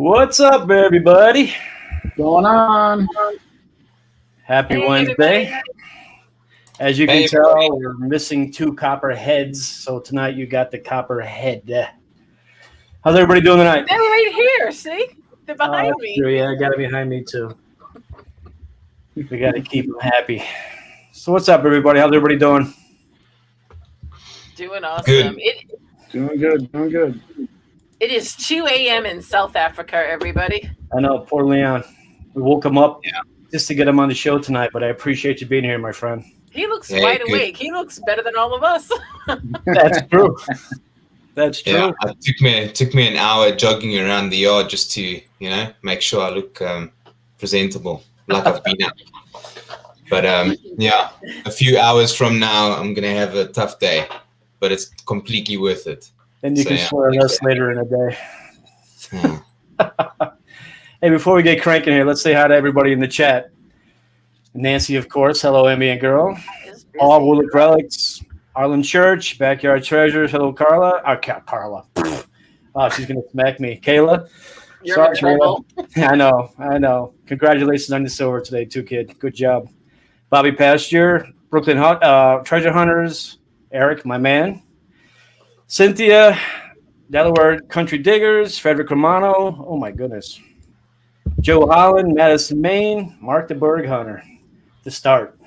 What's up, everybody? Going on? Happy Wednesday. As you can tell, we're missing two copper heads, so tonight you got the copper head. How's everybody doing tonight? They're right here. See, they're behind me. True, yeah, I got it behind me too. We got to keep them happy. So, what's up, everybody? How's everybody doing? Doing awesome. Good. Doing good. It is 2 a.m. in South Africa, everybody. I know, poor Leon. We woke him up just to get him on the show tonight, but I appreciate you being here, my friend. He looks wide awake. He looks better than all of us. That's true. That's true. Yeah, it took me an hour jogging around the yard just to, make sure I look presentable, like I've been up. But a few hours from now, I'm gonna have a tough day, but it's completely worth it. And you can swear at us later in the day. Hey, before we get cranking here, let's say hi to everybody in the chat. Nancy, of course. Hello, ambient girl. All Woolwick Relics. Arlen Church. Backyard Treasures. Hello, Carla. Carla. Oh, she's going to smack me. Kayla. You're in trouble. I know. Congratulations on the silver today, too, kid. Good job. Bobby Pasture. Brooklyn Treasure Hunters. Eric, my man. Cynthia, Delaware Country Diggers, Frederick Romano, oh my goodness. Joe Holland, Madison, Maine, Mark the Berg Hunter to start.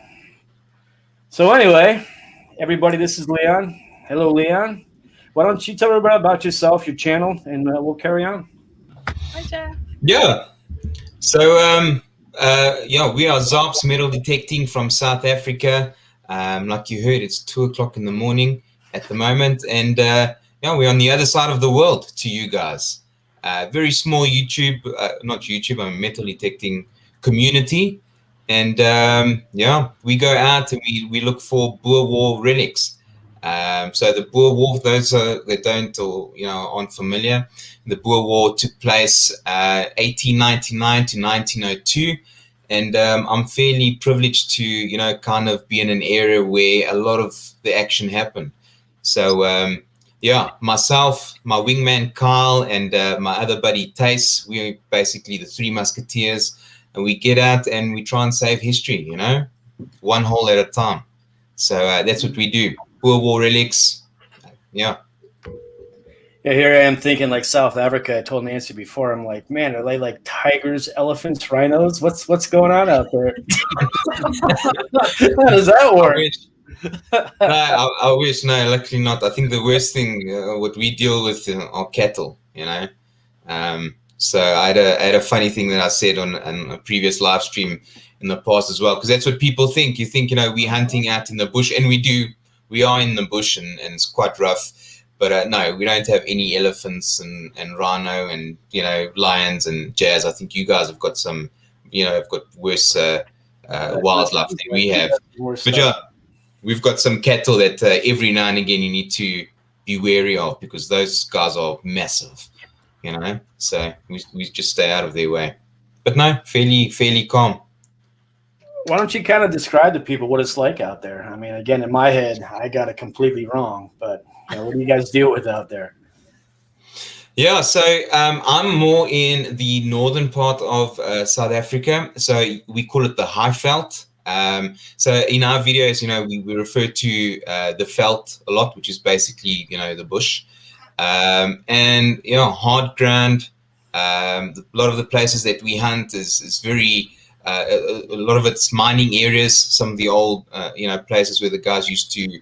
So anyway, everybody, this is Leon. Hello, Leon. Why don't you tell everybody about yourself, your channel, and we'll carry on. Hi, Jeff. Yeah. So, we are Zarrps Metal Detecting from South Africa. Like you heard, it's 2 o'clock in the morning at the moment, and we're on the other side of the world to you guys. Very small I'm metal detecting community, and we go out and we look for Boer War relics. So the Boer War, those that don't or aren't familiar, the Boer War took place 1899 to 1902. And I'm fairly privileged to, kind of be in an area where a lot of the action happened. So, myself, my wingman, Kyle, and my other buddy, Tace, we're basically the three musketeers. And we get out and we try and save history, one hole at a time. So that's what we do. Boer War relics, Yeah, here I am thinking like South Africa. I told Nancy before, I'm like, man, are they like tigers, elephants, rhinos? What's going on out there? How does that work? I wish. No, luckily not. I think the worst thing, what we deal with are cattle, So I had a funny thing that I said on a previous live stream in the past as well, because that's what people think. You think, we're hunting out in the bush, and we are in the bush, and it's quite rough. But no, we don't have any elephants and rhino and, lions and jazz. I think you guys have got some, have got worse wildlife than we have. But we've got some cattle that every now and again you need to be wary of, because those guys are massive, So we just stay out of their way. But no, fairly calm. Why don't you kind of describe to people what it's like out there? I mean, again, in my head, I got it completely wrong, but what do you guys deal with out there? Yeah, so I'm more in the northern part of South Africa. So we call it the high veld. So in our videos, we refer to the veld a lot, which is basically, the bush. And, hard ground. A lot of the places that we hunt is very, a lot of it's mining areas. Some of the old, places where the guys used to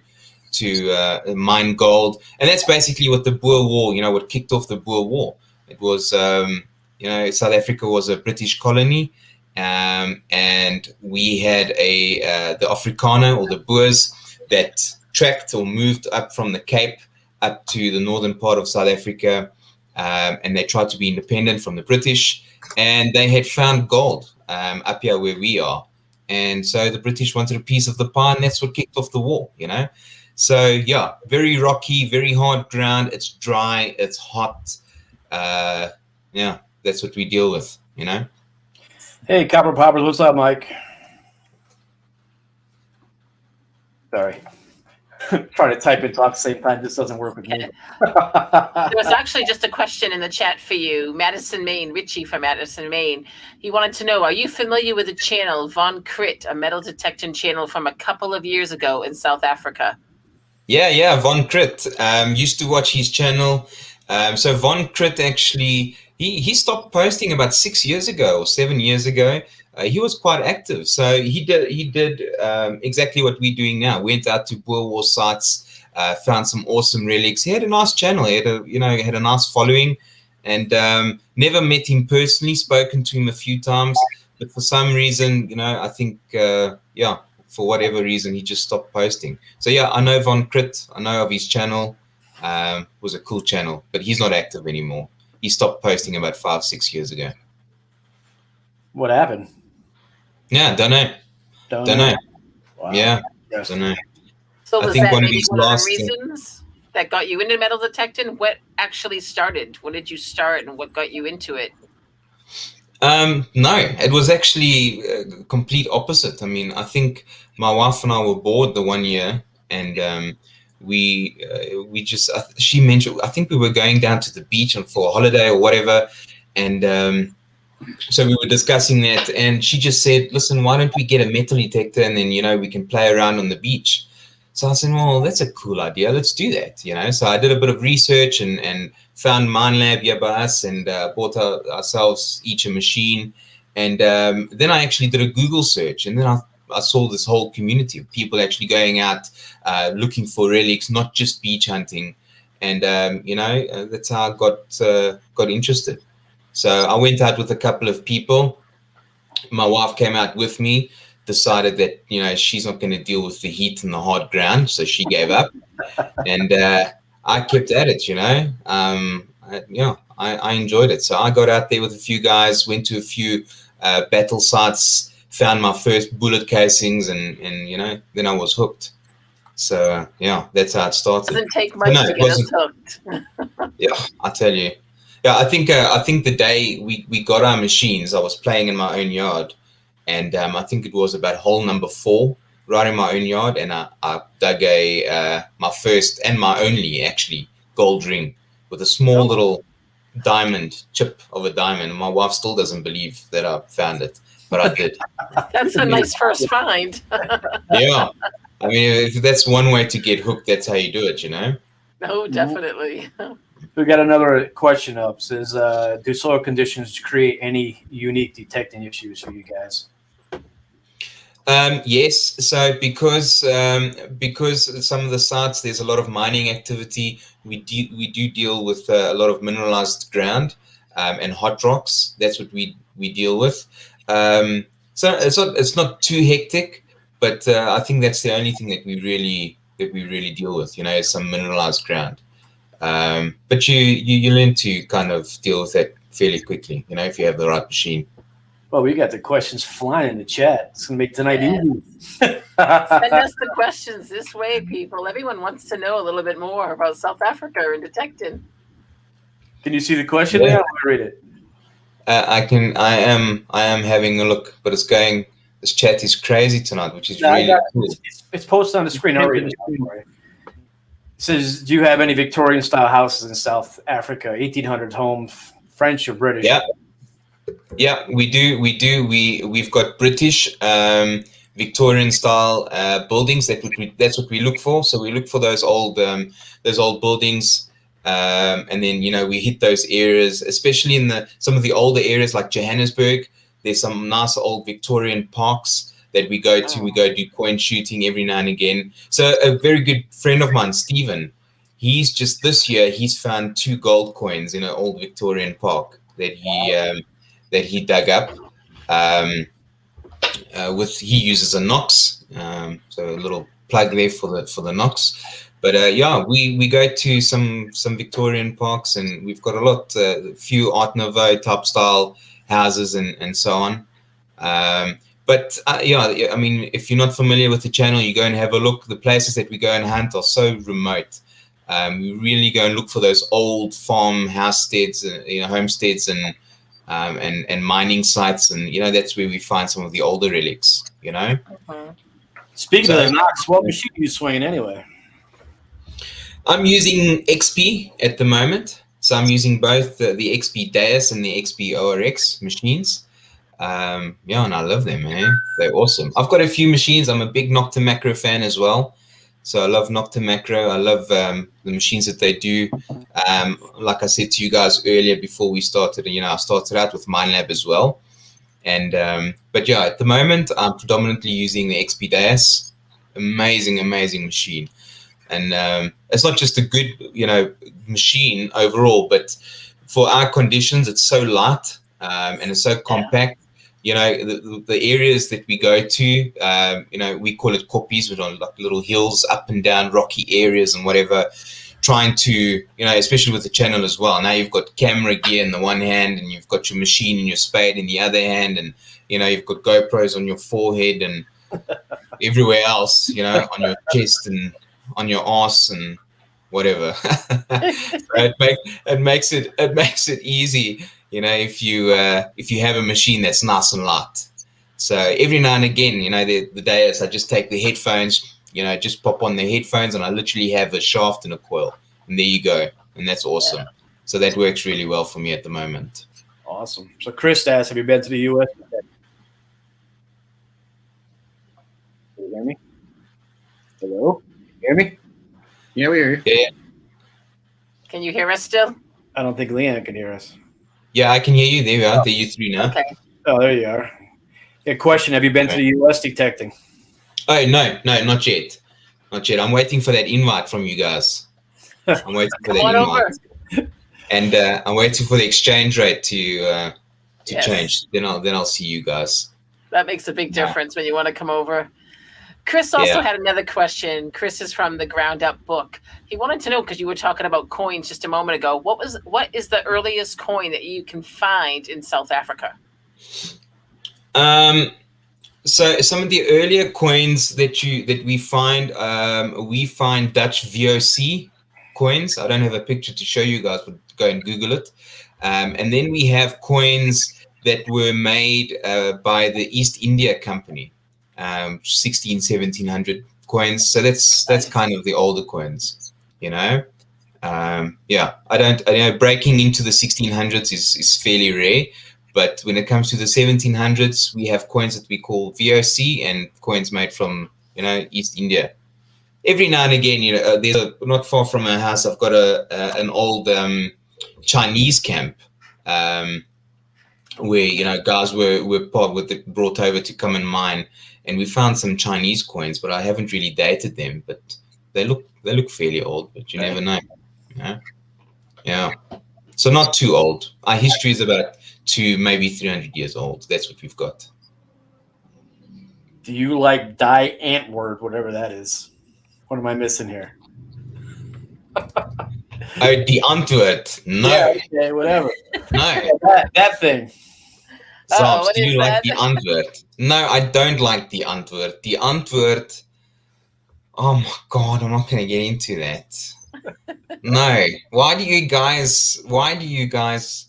mine gold. And that's basically what the Boer War, what kicked off the Boer War. It was, South Africa was a British colony. And we had the Afrikaner, or the Boers, that tracked or moved up from the Cape up to the northern part of South Africa. And they tried to be independent from the British. And they had found gold up here where we are. And so the British wanted a piece of the pie, and that's what kicked off the war, So, yeah, very rocky, very hard ground. It's dry, it's hot. That's what we deal with, Hey, Copper Poppers, what's up, Mike? Sorry. trying to type and talk at the same time. This doesn't work with me. There was actually just a question in the chat for you. Madison, Maine, Richie from Madison, Maine. He wanted to know, are you familiar with the channel Von Crit, a metal detecting channel from a couple of years ago in South Africa? Yeah, Von Crit. Used to watch his channel. So Von Crit actually, he stopped posting about 6 years ago or 7 years ago. He was quite active, so he did exactly what we're doing now. Went out to Boer War sites, found some awesome relics. He had a nice channel. He had a nice following, and never met him personally. Spoken to him a few times, but for some reason, I think for whatever reason, he just stopped posting. So yeah, I know Von Crit. I know of his channel. Was a cool channel, but he's not active anymore. He stopped posting about 5-6 years ago. What happened? Yeah, don't know. Wow. Yeah, don't know. So I was think that one of maybe his one of last the reasons that got you into metal detecting? What actually started? When did you start, and what got you into it? No, it was actually complete opposite. I mean, I think my wife and I were bored the one year, and we just she mentioned, I think we were going down to the beach and for a holiday or whatever, and so we were discussing that, and she just said, listen, why don't we get a metal detector, and then we can play around on the beach. So I said, well, that's a cool idea, let's do that. So I did a bit of research and found MineLab here by us, and bought ourselves each a machine, and then I actually did a Google search, and then I saw this whole community of people actually going out looking for relics, not just beach hunting, and that's how I got interested. So I went out with a couple of people. My wife came out with me, decided that she's not going to deal with the heat and the hard ground, so she gave up, and I kept at it. I enjoyed it. So I got out there with a few guys, went to a few battle sites, found my first bullet casings, and then I was hooked. So that's how it started. Doesn't take much to get us hooked. Yeah, I tell you. Yeah, I think the day we got our machines, I was playing in my own yard, and I think it was about hole number 4, right in my own yard, and I dug my first and my only actually gold ring with a small little diamond chip of a diamond. My wife still doesn't believe that I found it, but I did. That's a nice first find. Yeah, I mean, if that's one way to get hooked, that's how you do it, No, definitely. We got another question up. Says, do soil conditions create any unique detecting issues for you guys? Yes. So because some of the sites there's a lot of mining activity, we do deal with a lot of mineralized ground and hot rocks. That's what we deal with. So it's not too hectic, but I think that's the only thing that we really deal with. Is some mineralized ground. But you learn to kind of deal with that fairly quickly, if you have the right machine. Well, we got the questions flying in the chat. It's gonna make tonight easy. Send us the questions this way, people. Everyone wants to know a little bit more about South Africa and detecting. Can you see the question there? Let me read it. I can. I am having a look, but it's going. This chat is crazy tonight, which is really cool. It's posted on the screen. I'll read it. It says, do you have any Victorian style houses in South Africa? 1800s homes, French or British? Yeah, we do. We've got British, Victorian style buildings. That's what we look for. So we look for those old buildings, and then we hit those areas, especially in some of the older areas like Johannesburg. There's some nice old Victorian parks that we go to. We go do coin shooting every now and again. So a very good friend of mine, Stephen, he's just this year he's found 2 gold coins in an old Victorian park that he dug up. He uses a Knox, so a little plug there for the Knox. But we go to some Victorian parks, and we've got a few Art Nouveau type style houses and so on. But I mean, if you're not familiar with the channel, you go and have a look. The places that we go and hunt are so remote. We really go and look for those old farm homesteads, and mining sites, and that's where we find some of the older relics. Speaking of the Knox, what machine are you swinging anyway? I'm using XP at the moment. So I'm using both the XP Deus and the XP ORX machines. Yeah, and I love them, man. They're awesome. I've got a few machines. I'm a big Nocta Macro fan as well. So I love Nocta Macro. I love the machines that they do. Like I said to you guys earlier before we started, I started out with MindLab as well. And but yeah, at the moment I'm predominantly using the XP Deus. Amazing machine. And it's not just a good, machine overall, but for our conditions, it's so light and it's so compact. The areas that we go to, we call it koppies, which are like little hills, up and down, rocky areas and whatever, trying to, especially with the channel as well. Now you've got camera gear in the one hand and you've got your machine and your spade in the other hand, and, you've got GoPros on your forehead and everywhere else, on your chest and on your ass and whatever. So it makes it easy, if you have a machine that's nice and light. So every now and again, the days I just take the headphones, just pop on the headphones and I literally have a shaft and a coil, and there you go, and that's awesome. Yeah. So that works really well for me at the moment. Awesome. So Chris asks, have you been to the U.S.? Can you hear me? Hello? Hear me? Yeah, we hear you. Yeah. Can you hear us still? I don't think Leanne can hear us. Yeah, I can hear you. There we are. There you three now. Okay. Oh, there you are. Yeah, question, have you been to the U.S. detecting? Oh, no, not yet. Not yet. I'm waiting for that invite from you guys. I'm waiting for that invite. And I'm waiting for the exchange rate to change. Then I'll see you guys. That makes a big difference when you want to come over. Chris also had another question. Chris is from the Ground Up book. He wanted to know, because you were talking about coins just a moment ago, what is the earliest coin that you can find in South Africa? So some of the earlier coins that we find Dutch VOC coins. I don't have a picture to show you guys, but go and Google it. And then we have coins that were made by the East India Company. 1700 coins, so that's kind of the older coins, I know breaking into the 1600s is fairly rare, but when it comes to the 1700s, we have coins that we call VOC and coins made from East India. Every now and again, there's not far from my house, I've got an old Chinese camp where guys were brought over to come and mine. And we found some Chinese coins, but I haven't really dated them. But they look fairly old, but you never know. Yeah. So not too old. Our history is about 200, maybe 300 years old. That's what we've got. Do you like Die Antwoord, whatever that is? What am I missing here? The Antwoord. No. Yeah, okay, whatever. No. that thing. Zarrps, do you like the Antwoord? No, I don't like the Antwoord. The Antwoord. Oh my God, I'm not going to get into that. No. Why do you guys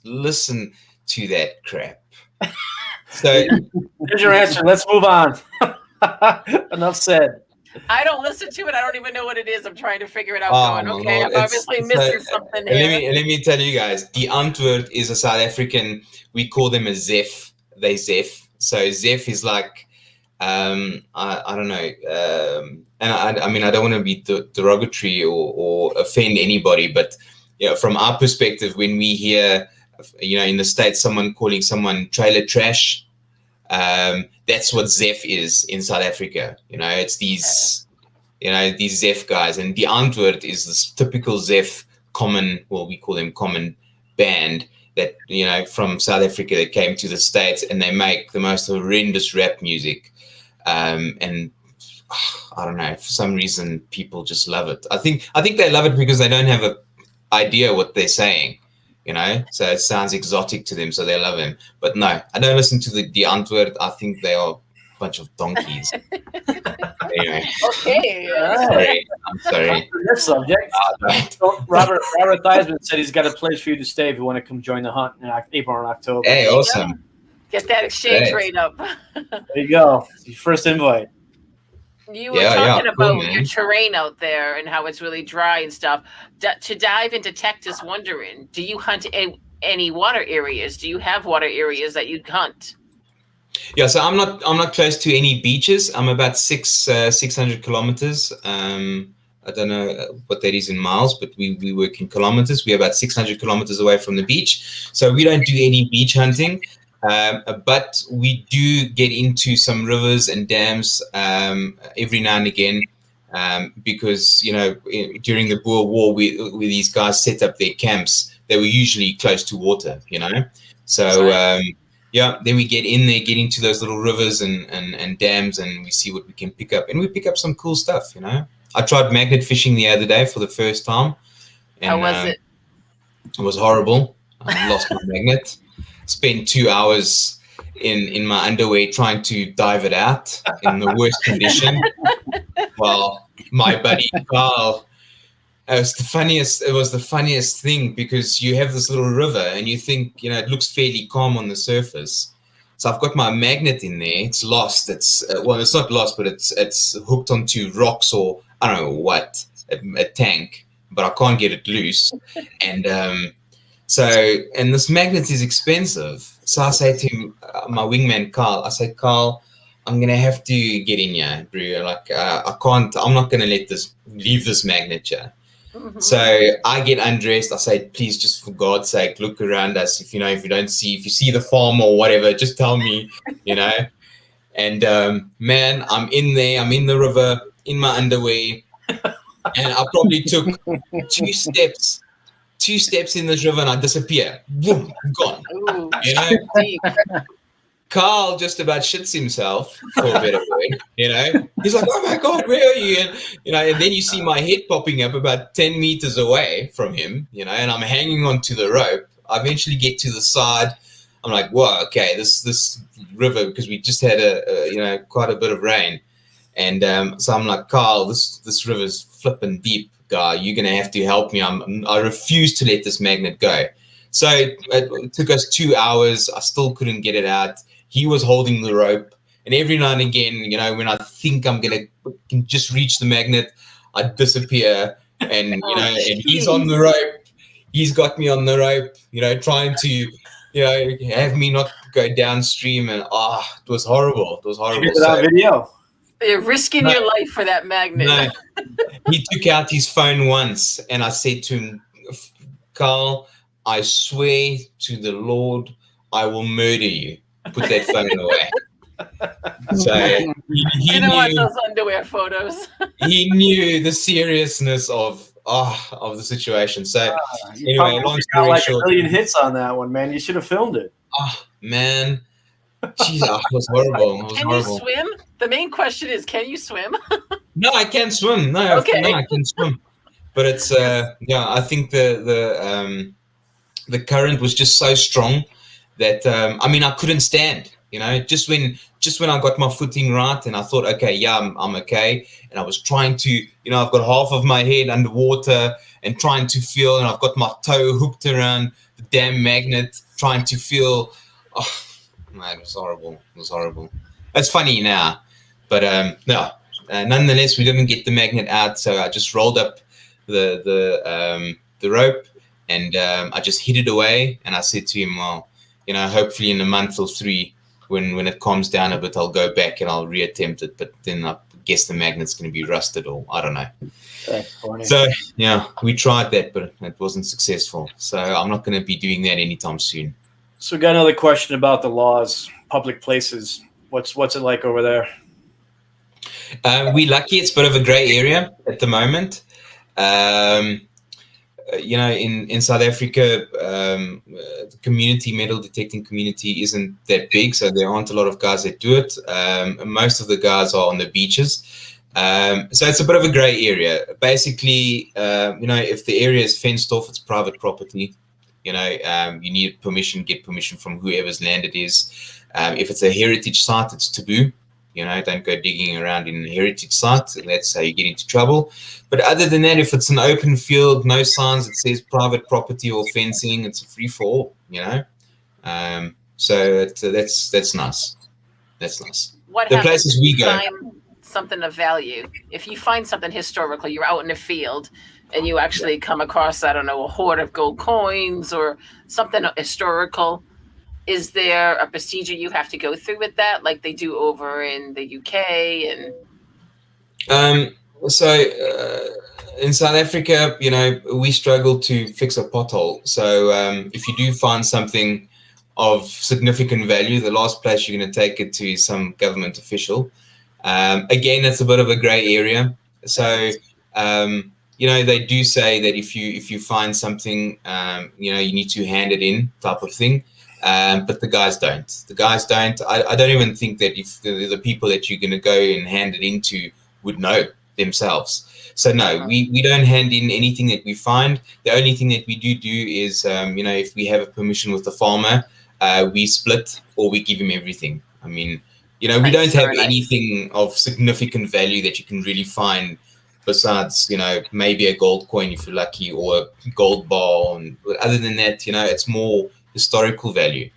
listen to that crap? So here's your answer. Let's move on. Enough said. I don't listen to it. I don't even know what it is. I'm trying to figure it out. I'm obviously missing something here. Let me tell you guys. The Antwoord is a South African. We call them a Zef. They Zef. So Zef is like, I don't know. And I mean, I don't want to be derogatory or offend anybody, but from our perspective, when we hear, in the States, someone calling someone trailer trash, that's what Zef is in South Africa. It's these, these Zef guys, and the Antwoord is this typical Zef common, well, we call them common band that, from South Africa that came to the States, and they make the most horrendous rap music. And I don't know, for some reason, people just love it. I think they love it because they don't have an idea what they're saying. So it sounds exotic to them, so they love him. But no, I don't listen to the Antwoord. I think they are a bunch of donkeys. Anyway. Okay. I'm sorry. This subject. Robert Theismann said he's got a place for you to stay if you want to come join the hunt in April and October. Hey, awesome. Get that exchange rate up. There you go. Your first invite. You were Yeah, talking cool, about man. your terrain out there and how it's really dry and stuff. To dive into tech, just wondering, do you hunt any water areas? Do you have water areas that you hunt? Yeah, so I'm not close to any beaches. I'm about 600 kilometers. I don't know what that is in miles, but we work in kilometers. We're about 600 kilometers away from the beach, so we don't do any beach hunting. But we do get into some rivers and dams every now and again, because during the Boer War, where these guys set up their camps, they were usually close to water. So. Right. Yeah, then we get in there, get into those little rivers and dams, and we see what we can pick up. And we pick up some cool stuff, I tried magnet fishing the other day for the first time. And, How was it? It was horrible. I lost my magnet. Spent 2 hours in my underwear trying to dive it out in the worst condition. Well, my buddy Carl... It was the funniest thing, because you have this little river and you think, it looks fairly calm on the surface. So I've got my magnet in there. It's lost. It's it's not lost, but it's hooked onto rocks, or I don't know what, a tank, but I can't get it loose. And and this magnet is expensive. So I say to him, my wingman Carl, I say, Carl, I'm gonna have to get in here, bro. Like I can't. I'm not gonna leave this magnet here. Mm-hmm. So I get undressed. I say, please, just for God's sake, look around us. If you see the farm or whatever, just tell me, And man, I'm in there. I'm in the river in my underwear, and I probably took two steps in this river, and I disappear. Boom, gone. Ooh, deep. Carl just about shits himself, for a better word. He's like, "Oh my God, where are you?" And then you see my head popping up about 10 meters away from him. And I'm hanging onto the rope. I eventually get to the side. I'm like, "Whoa, okay, this river," because we just had quite a bit of rain, and so I'm like, "Carl, this river's flipping deep, guy. You're gonna have to help me. I refuse to let this magnet go." So it took us 2 hours. I still couldn't get it out. He was holding the rope, and every now and again, when I think I'm can just reach the magnet, I disappear, and and he's on the rope. He's got me on the rope, trying to, have me not go downstream, and it was horrible. It was horrible. You did that video. You're risking your life for that magnet. No, he took out his phone once, and I said to him, Carl, I swear to the Lord, I will murder you. Put that phone away. So he don't want knew, those underwear photos. he knew the seriousness of the situation. So anyway, long got story like short, a million hits on that one, man. You should have filmed it. Man, jeez, it was horrible. Can you swim? The main question is, can you swim? No, I can't swim. No, Okay. no, I can swim. But it's I think the current was just so strong that I couldn't stand. Just when I got my footing right, and I thought, okay, yeah, I'm okay, and I was trying to, I've got half of my head underwater and trying to feel, and I've got my toe hooked around the damn magnet, trying to feel. Oh man, it was horrible. It was horrible. It's funny now, but no. Nonetheless, we didn't get the magnet out, so I just rolled up the rope, and I just hid it away, and I said to him, well, hopefully in a month or 3, when it calms down a bit, I'll go back and I'll reattempt it. But then I guess the magnet's going to be rusted, or I don't know. That's funny. So yeah, we tried that, but it wasn't successful. So I'm not going to be doing that anytime soon. So we got another question about the laws, public places. What's it like over there? We're lucky; it's a bit of a grey area at the moment. In South Africa, the community metal detecting community isn't that big, so there aren't a lot of guys that do it. Most of the guys are on the beaches, so it's a bit of a grey area. Basically, if the area is fenced off, it's private property. You need get permission from whoever's land it is. If it's a heritage site, it's taboo. Don't go digging around in a heritage site. That's how you get into trouble. But other than that, if it's an open field, no signs that says private property or fencing, it's a free for all. So that's nice. That's nice. What The happens places we go. something of value, if you find something historical, you're out in the field and you actually come across, I don't know, a hoard of gold coins or something historical, is there a procedure you have to go through with that, like they do over in the UK? And in South Africa, we struggle to fix a pothole. So if you do find something of significant value, the last place you're going to take it to is some government official. Again, it's a bit of a gray area. So they do say that if you find something, you need to hand it in, type of thing. But the guys don't. I don't even think that if the people that you're going to go and hand it into would know themselves. So no, we don't hand in anything that we find. The only thing that we do is, if we have a permission with the farmer, we split or we give him everything. I mean, we don't have anything of significant value that you can really find besides, maybe a gold coin if you're lucky, or a gold bar. But other than that, it's more historical value,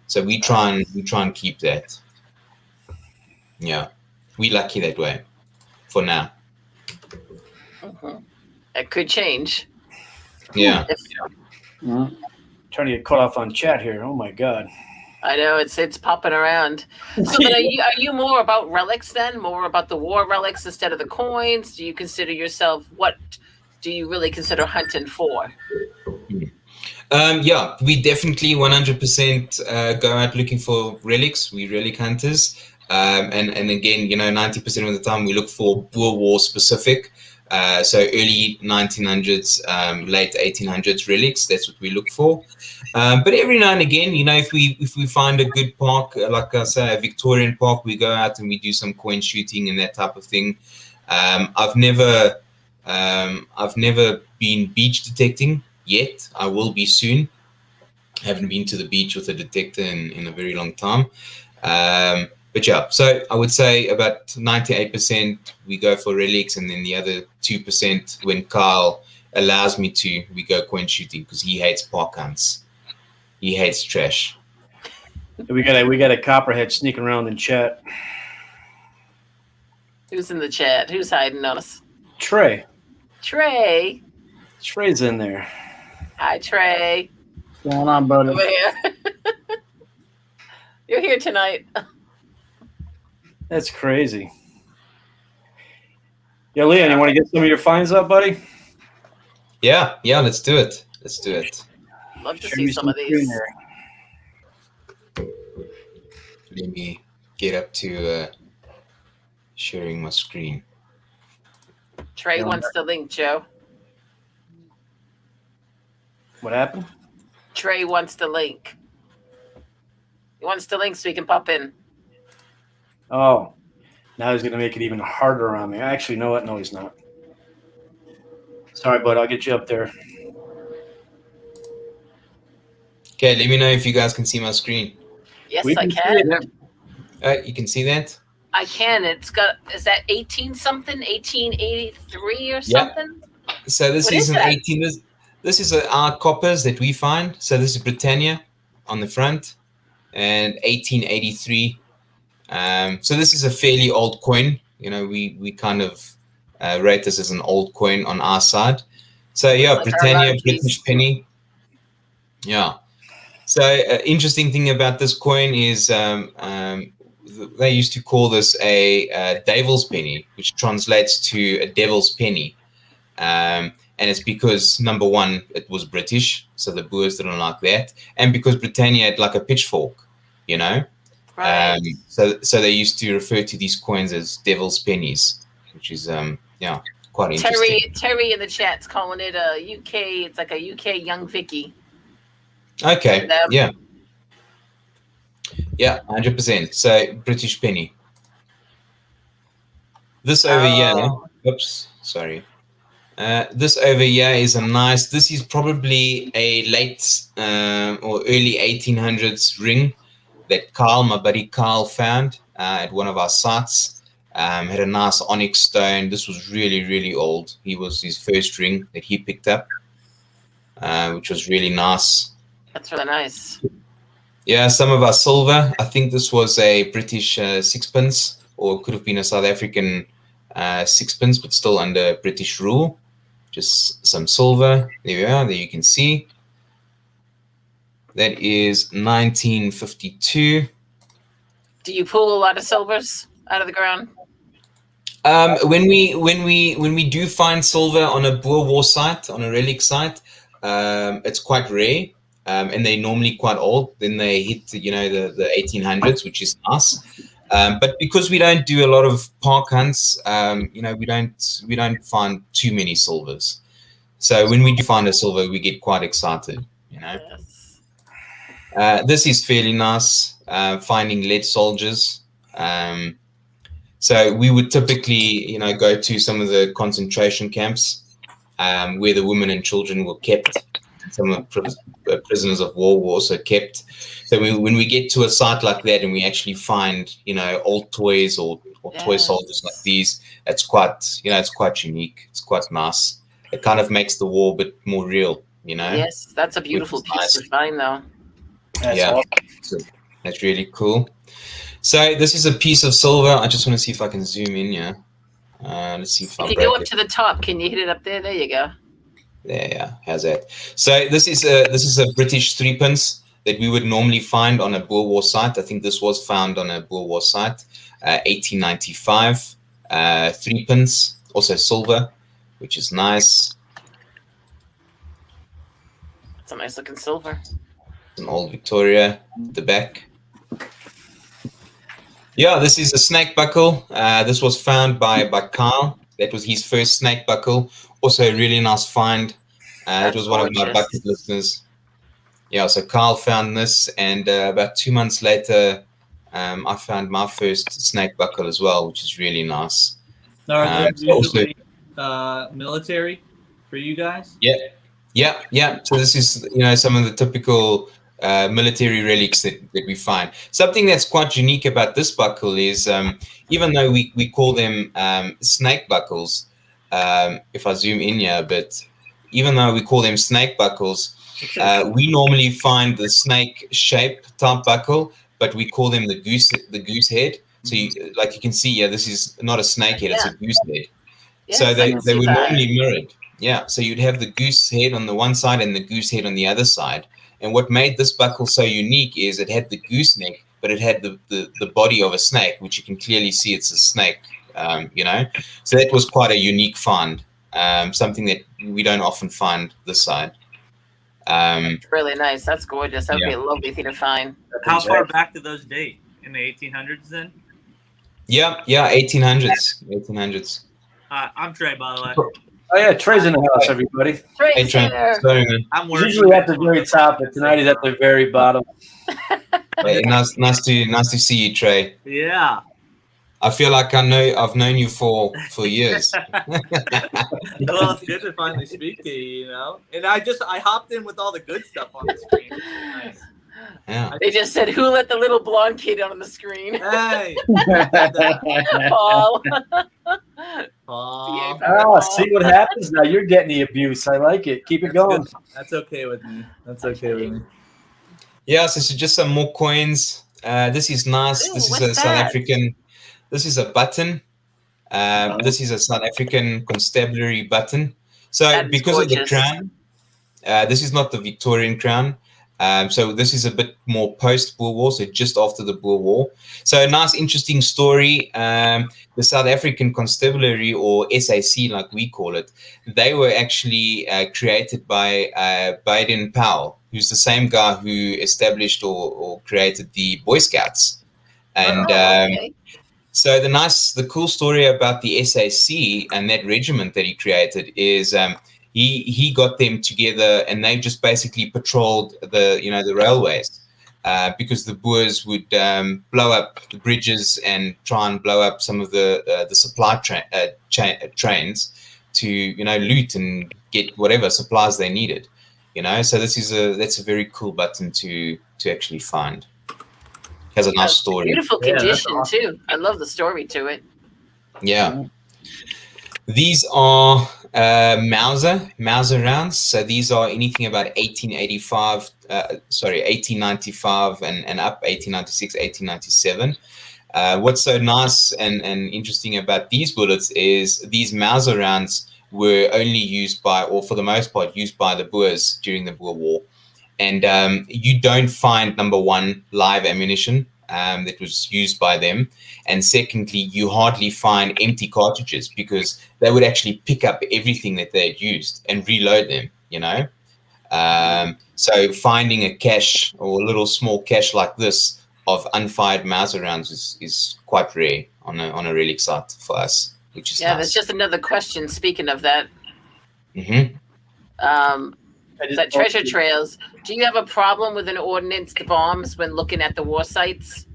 So we try and keep that. Yeah, we're lucky that way for now. It could change. Yeah. Trying to get caught off on chat here. Oh my God. I know it's popping around. So then are you more about relics then? More about the war relics instead of the coins? Do you consider yourself, what do you really consider hunting for? Yeah, we definitely 100% go out looking for relics. We relic hunters. And again, 90% of the time we look for Boer War specific. So early 1900s, late 1800s relics. That's what we look for. But every now and again, if we find a good park, like I say, a Victorian park, we go out and we do some coin shooting and that type of thing. I've never been beach detecting yet. I will be soon. I haven't been to the beach with a detector in a very long time. But yeah, so I would say about 98% we go for relics, and then the other 2%, when Kyle allows me to, we go coin shooting, because he hates park hunts. He hates trash. We got a copperhead sneaking around in chat. Who's in the chat? Who's hiding on us? Trey. Trey's in there. Hi, Trey. What's going on, buddy? Over here. You're here tonight. That's crazy. Yeah, Leon, you want to get some of your finds up, buddy? Yeah, let's do it. Love to see some of these. Let me get up to sharing my screen. Trey wants the link, Joe. What happened? Trey wants the link. He wants the link so he can pop in. Oh, now he's going to make it even harder on me. Actually, you know what? No, he's not. Sorry, bud. I'll get you up there. Okay, let me know if you guys can see my screen. Yes, I can. You can see that? I can. It's got, is that 18-something? 1883 or something? Yeah. So this is an 18. This is our coppers that we find. So this is Britannia on the front, and 1883. So this is a fairly old coin. We kind of rate this as an old coin on our side. So yeah, like Britannia, British penny. Yeah. So interesting thing about this coin is they used to call this a devil's penny, which translates to a devil's penny. And it's because, number one, it was British, so the Boers didn't like that, and because Britannia had like a pitchfork, Right. So they used to refer to these coins as devil's pennies, which is quite interesting. Terry in the chat's calling it a UK. It's like a UK Young Vicky. Okay. And, yeah, 100%. So British penny. This over here. Oops, sorry. This over here is a nice. This is probably a late or early 1800s ring that my buddy Carl, found at one of our sites. Had a nice onyx stone. This was really, really old. His first ring that he picked up, which was really nice. That's really nice. Yeah, some of our silver. I think this was a British sixpence or it could have been a South African sixpence, but still under British rule. Just some silver. There we are. There you can see. That is 1952. Do you pull a lot of silvers out of the ground? When we do find silver on a Boer War site, on a relic site, it's quite rare, and they're normally quite old. Then they hit the 1800s, which is nice. But because we don't do a lot of park hunts, we don't find too many silvers. So when we do find a silver, we get quite excited. Yes. This is fairly nice. Finding lead soldiers. So we would typically, go to some of the concentration camps where the women and children were kept. Some of the prisoners of war were also kept. So when we get to a site like that and we actually find, old toys or toy soldiers like these, it's quite unique. It's quite nice. It kind of makes the war a bit more real, Yes, that's a beautiful piece nice. to find, though. That's Yeah. awesome. So that's really cool. So this is a piece of silver. I just want to see if I can zoom in. Yeah. Let's see if I If you break go up it. to the top, can you hit it up there? There you go. There, yeah. How's that? So this is a British threepence that we would normally find on a Boer War site. I think this was found on a Boer War site, 1895. Threepence, also silver, which is nice. It's a nice looking silver. An old Victoria at the back. Yeah, this is a snake buckle. This was found by Kyle. That was his first snake buckle. Also a really nice find. It That's was one of my gorgeous. bucket listeners. Yeah, so Kyle found this, and about 2 months later, I found my first snake buckle as well, which is really nice. Now, are those also- usually military for you guys? Yeah. So this is, some of the typical military relics that we find. Something that's quite unique about this buckle is, even though we call them snake buckles, if I zoom in here, but even though we call them snake buckles, we normally find the snake shape type buckle, but we call them the goose head. So you can see here, this is not a snake head, it's a goose head. Yes, So I they can see were that. normally mirrored. Yeah, so you'd have the goose head on the one side and the goose head on the other side. And what made this buckle so unique is it had the goose neck, but it had the body of a snake, which you can clearly see it's a snake, So that was quite a unique find, something that we don't often find this side. Really nice. That's gorgeous. That would be a lovely thing to find. How far back do those date? In the 1800s then? Yeah, 1800s. I'm Trey, by the way. Oh yeah, Trey's in the house, everybody. Hey, Trey's Trent. here. Sorry, man. I'm He's working. usually at the very top, but tonight he's at the very bottom. Hey, nice to see you, Trey. Yeah. I feel like I've known you for years. Well, it's good to finally speak to you, And I hopped in with all the good stuff on the screen. Nice. Yeah. They just said, "Who let the little blonde kid on the screen?" Hey. Paul. Aw, Oh, see what happens now. You're getting the abuse. I like it. Keep it that's going. good. That's okay with me. That's okay with me. Yeah, so just some more coins. This is nice. Ooh, This is what's a South that? African. This is a button. This is a South African constabulary button. So That is because of the gorgeous. crown, this is not the Victorian crown. So this is a bit more post-Boer War, so just after the Boer War. So a nice, interesting story. The South African Constabulary, or SAC, like we call it, they were actually created by Baden-Powell, who's the same guy who established or created the Boy Scouts. And okay. so the cool story about the SAC and that regiment that he created is he got them together and they just basically patrolled the railways because the Boers would blow up the bridges and try and blow up some of the supply trains to loot and get whatever supplies they needed. So that's a very cool button to actually find. Has a nice story. Beautiful Yeah, that's condition awesome. too. I love the story to it. Yeah. These are Mauser rounds. So these are anything about 1885, 1895 and up, 1896, 1897. What's so nice and interesting about these bullets is these Mauser rounds were only used by, or for the most part, used by the Boers during the Boer War. And you don't find, number one, live ammunition that was used by them. And secondly, you hardly find empty cartridges because they would actually pick up everything that they had used and reload them, you know. So finding a cache or a little small cache like this of unfired Mauser rounds is quite rare on a relic site for us, which is Yeah, nice. there's just another question. Speaking of that, Mm-hmm. that treasure trails. Do you have a problem with an ordnance bombs when looking at the war sites?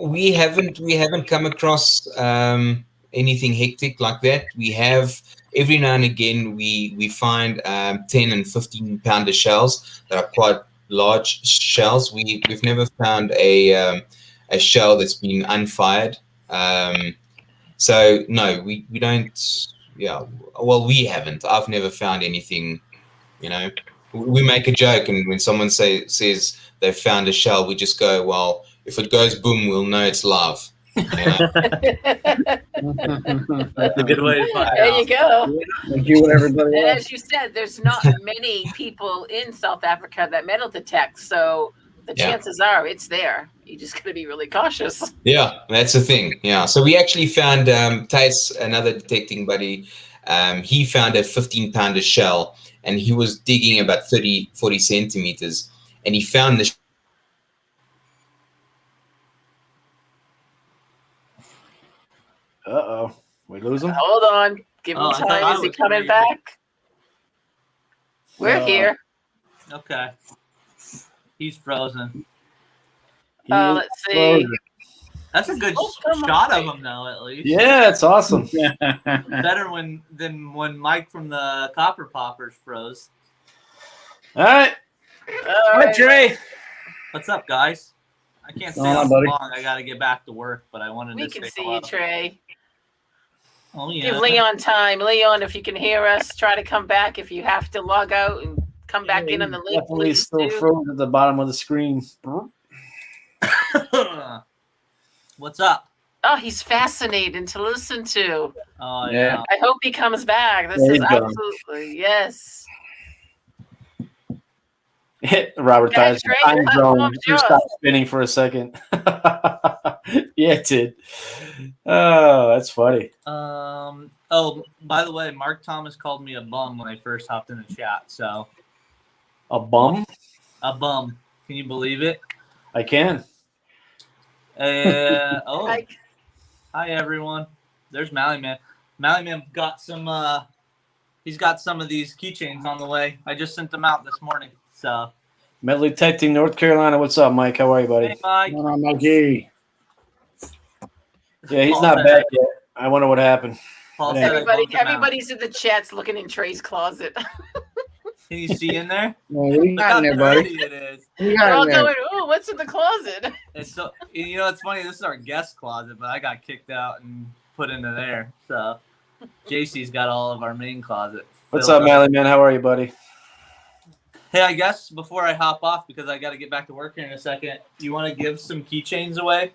We haven't come across anything hectic like that. We have every now and again we find 10 and 15 pounder shells that are quite large shells. We've never found a shell that's been unfired. So no, we don't. Yeah, well, we haven't. I've never found anything. You know, we make a joke, and when someone says they've found a shell, we just go, well, if it goes boom, we'll know it's live. You know? That's a good way to find There out. you go. Thank you, everybody And else. as you said, there's not many people in South Africa that metal detect, so the Yeah. chances are it's there. You just got to be really cautious. Yeah, that's the thing. Yeah, so we actually found Thijs, another detecting buddy. He found a 15 pounder shell, and he was digging about 40 centimeters, and he found the. Uh-oh. We lose him? Hold on. Give him Oh, I thought time. I Is he was coming free. back? We're No. here. Okay. He's frozen. He is Let's see. frozen. That's a good Oh, come shot on. of him, though. At least. Yeah, it's awesome. Better than when Mike from the Copper Poppers froze. All right. All Hi, right. Trey. What's up, guys? I can't stay Go on, on so buddy. long. I got to get back to work, but I wanted We to can say see hello. you, Trey. Oh yeah. Give Leon time. Leon, if you can hear us, try to come back. If you have to log out and come back in on the link, Definitely please still do. frozen at the bottom of the screen. What's up? Oh, he's fascinating to listen to. Oh Yeah. yeah. I hope he comes back. This Yeah, is he's gone. absolutely yes. Robert Yeah, Thijs, Trey, time the zone. platform's You yours. stopped spinning for a second. Yeah, it did. Oh, that's funny. Oh, by the way, Mark Thomas called me a bum when I first hopped in the chat. So A bum? a bum. Can you believe it? I can. Oh, Like, hi everyone. There's Mally Man. Mally Man got some. He's got some of these keychains on the way. I just sent them out this morning. So Metal Detecting, North Carolina. What's up, Mike? How are you, buddy? hey, Mike. Come on, Mikey. Yeah, he's Paul not said- back yet. I wonder what happened. Paul Yeah. said I bumped him out. everybody's in the chats looking in Trey's closet. Can you see in there? Well, what do you Look how got in there, buddy? dirty it is. What do you We're got all in there? going, oh, what's in the closet? It's so you know it's funny. This is our guest closet, but I got kicked out and put into there. So JC's got all of our main closet. What's filled up, Mally Man? How are you, buddy? Hey, I guess before I hop off because I got to get back to work here in a second, you want to give some keychains away?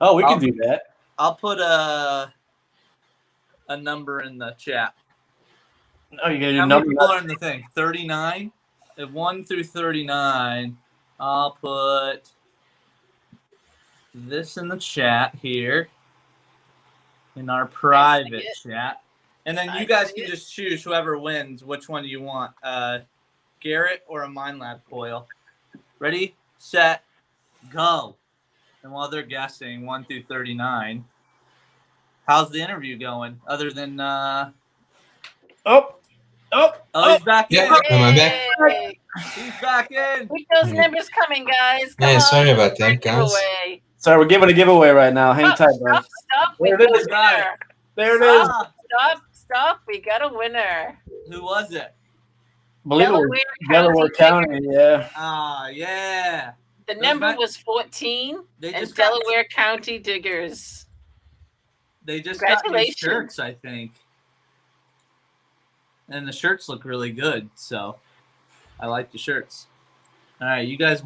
Oh, we I'll- can do that. I'll put a number in the chat. Oh, you're gonna How do many number? people are in the thing? 39. At 1 through 39, I'll put this in the chat here in our private chat. And then you guys can just choose whoever wins which one you want. Garrett or a Mind Lab coil. Ready, set, go. And while they're guessing 1 through 39, how's the interview going? Other than Oh, he's back in. Yeah. Am I back? Yay. He's back in. Keep those numbers coming, guys. Come Yeah, on. sorry about that, Give guys. away. sorry, we're giving a giveaway right now. Hang Stop, tight, bro. Stop. We There got it a is. winner. There it is. Stop. We got a winner. Who was it? Believe it was Delaware County. Yeah. Ah, yeah. The number was 14. They And just got, Delaware County Diggers. they just got new Congratulations. shirts, I think. And the shirts look really good, so I like the shirts. All right, you guys,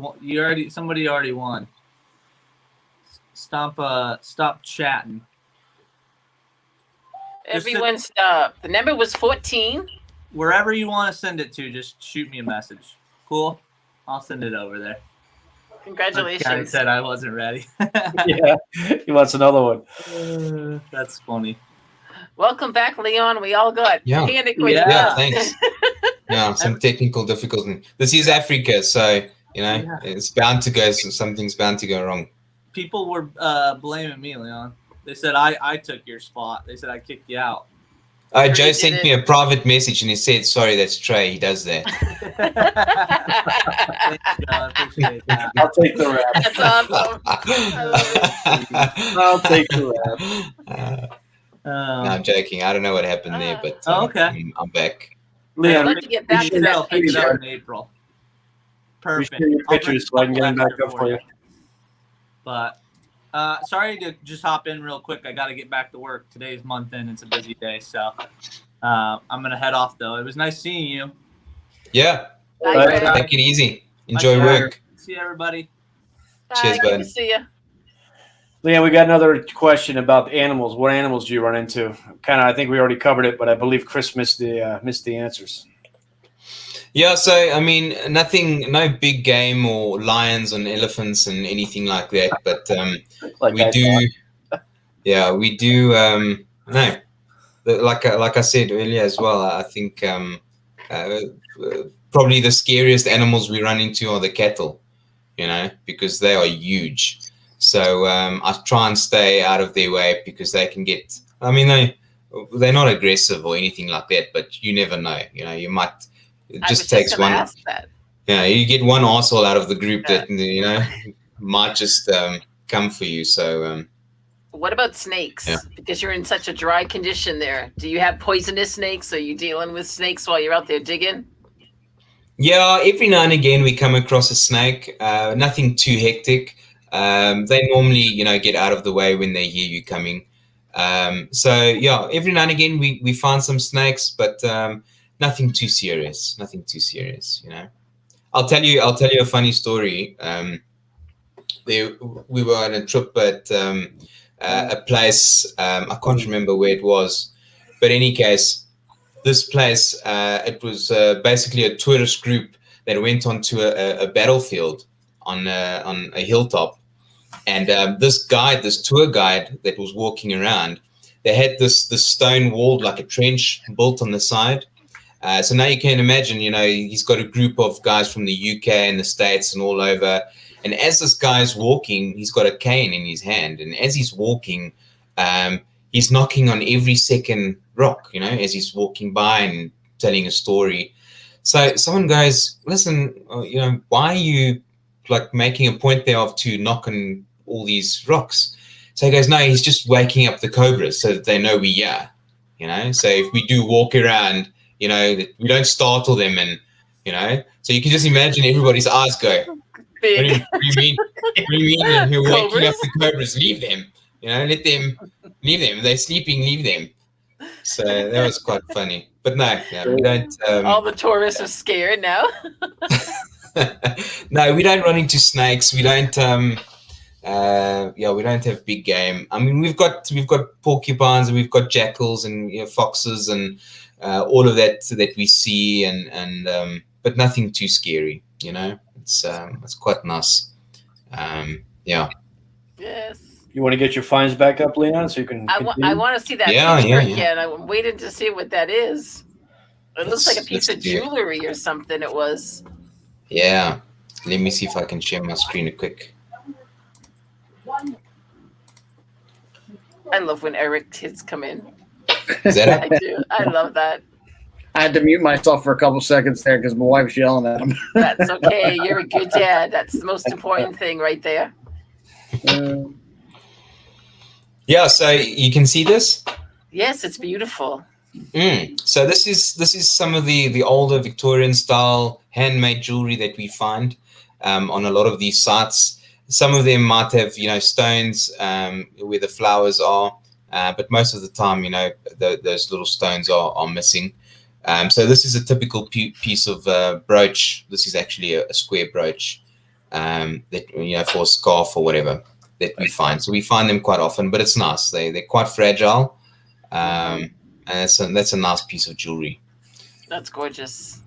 somebody already won. Stop chatting. Everyone stop. The number was 14. Wherever you want to send it to, just shoot me a message. Cool? I'll send it over there. Congratulations. I said I wasn't ready. Yeah, he wants another one. That's funny. Welcome back, Leon. We all got panic when Yeah. Thanks. Yeah, some technical difficulty. This is Africa, so it's bound to go. Something's bound to go wrong. People were blaming me, Leon. They said I took your spot. They said I kicked you out. Joe sent me a private message and he said, "Sorry, that's Trey. He does that." Thank you, I appreciate that. I'll take the rap. That's awesome. I'll take the rap. No, I'm joking. I don't know what happened there, but okay. I'm back. Leon, I'd like to get back to I'll that pick it picture. up in April. Perfect. share your pictures so I can get them back up for you. But sorry to just hop in real quick. I got to get back to work. Today's month end. It's a busy day, so I'm gonna head off though. It was nice seeing you. Yeah. Bye, Greg. Take it easy. Enjoy Bye, work. See you, everybody. Cheers, Bye. Good bud. to see you. Leon, we got another question about the animals. What animals do you run into? Kind of, I think we already covered it, but I believe Chris missed the answers. Yeah, so I mean, no big game or lions and elephants and anything like that. But we do. No, like I said earlier as well. I think probably the scariest animals we run into are the cattle. Because they are huge. So I try and stay out of their way because they can get. I mean, they're not aggressive or anything like that, but you never know. You might. It just takes one. You get one arsehole out of the group that might just come for you. So. What about snakes? Yeah. Because you're in such a dry condition there. Do you have poisonous snakes? Are you dealing with snakes while you're out there digging? Yeah, every now and again we come across a snake. Nothing too hectic. They normally, get out of the way when they hear you coming. So yeah, every now and again we find some snakes, but nothing too serious. Nothing too serious. I'll tell you a funny story. We were on a trip at a place. I can't remember where it was, but in any case. This place, it was basically a tourist group that went onto a battlefield on a hilltop. And this tour guide that was walking around, they had this stone wall, like a trench built on the side. So now you can imagine, he's got a group of guys from the UK and the States and all over. And as this guy's walking, he's got a cane in his hand. And as he's walking, he's knocking on every second rock, as he's walking by and telling a story. So someone goes, "Listen, why are you making a point there of to knock on all these rocks?" So he goes, "No, he's just waking up the cobras so that they know we're here. So if we do walk around, that we don't startle them and, so you can just imagine everybody's eyes go, Big. What do you mean? You're waking up the cobras? Leave them. Let them, leave them. They're sleeping, leave them." So that was quite funny. But no, we don't. All the tourists are scared now. No, we don't run into snakes. We don't. We don't have big game. I mean, we've got porcupines and we've got jackals and foxes and all of that we see and but nothing too scary. It's quite nice. Yeah. Yes. You want to get your finds back up, Leon, so you can. I want to see that picture again. I'm waiting to see what that is. It looks like a piece of jewelry or something. It was. Yeah. Let me see if I can share my screen quick. I love when Eric kids come in. Is that I do. I love that. I had to mute myself for a couple seconds there because my wife's yelling at him. That's okay. You're a good dad. That's the most important thing right there. Yeah, so you can see this? Yes, it's beautiful. So this is some of the older Victorian style handmade jewelry that we find. on a lot of these sites. Some of them might have, stones where the flowers are, but most of the time, those little stones are missing. So this is a typical piece of brooch. This is actually a square brooch that, for a scarf or whatever that we find. So we find them quite often, but it's nice. They're quite fragile, and that's a nice piece of jewelry. That's gorgeous.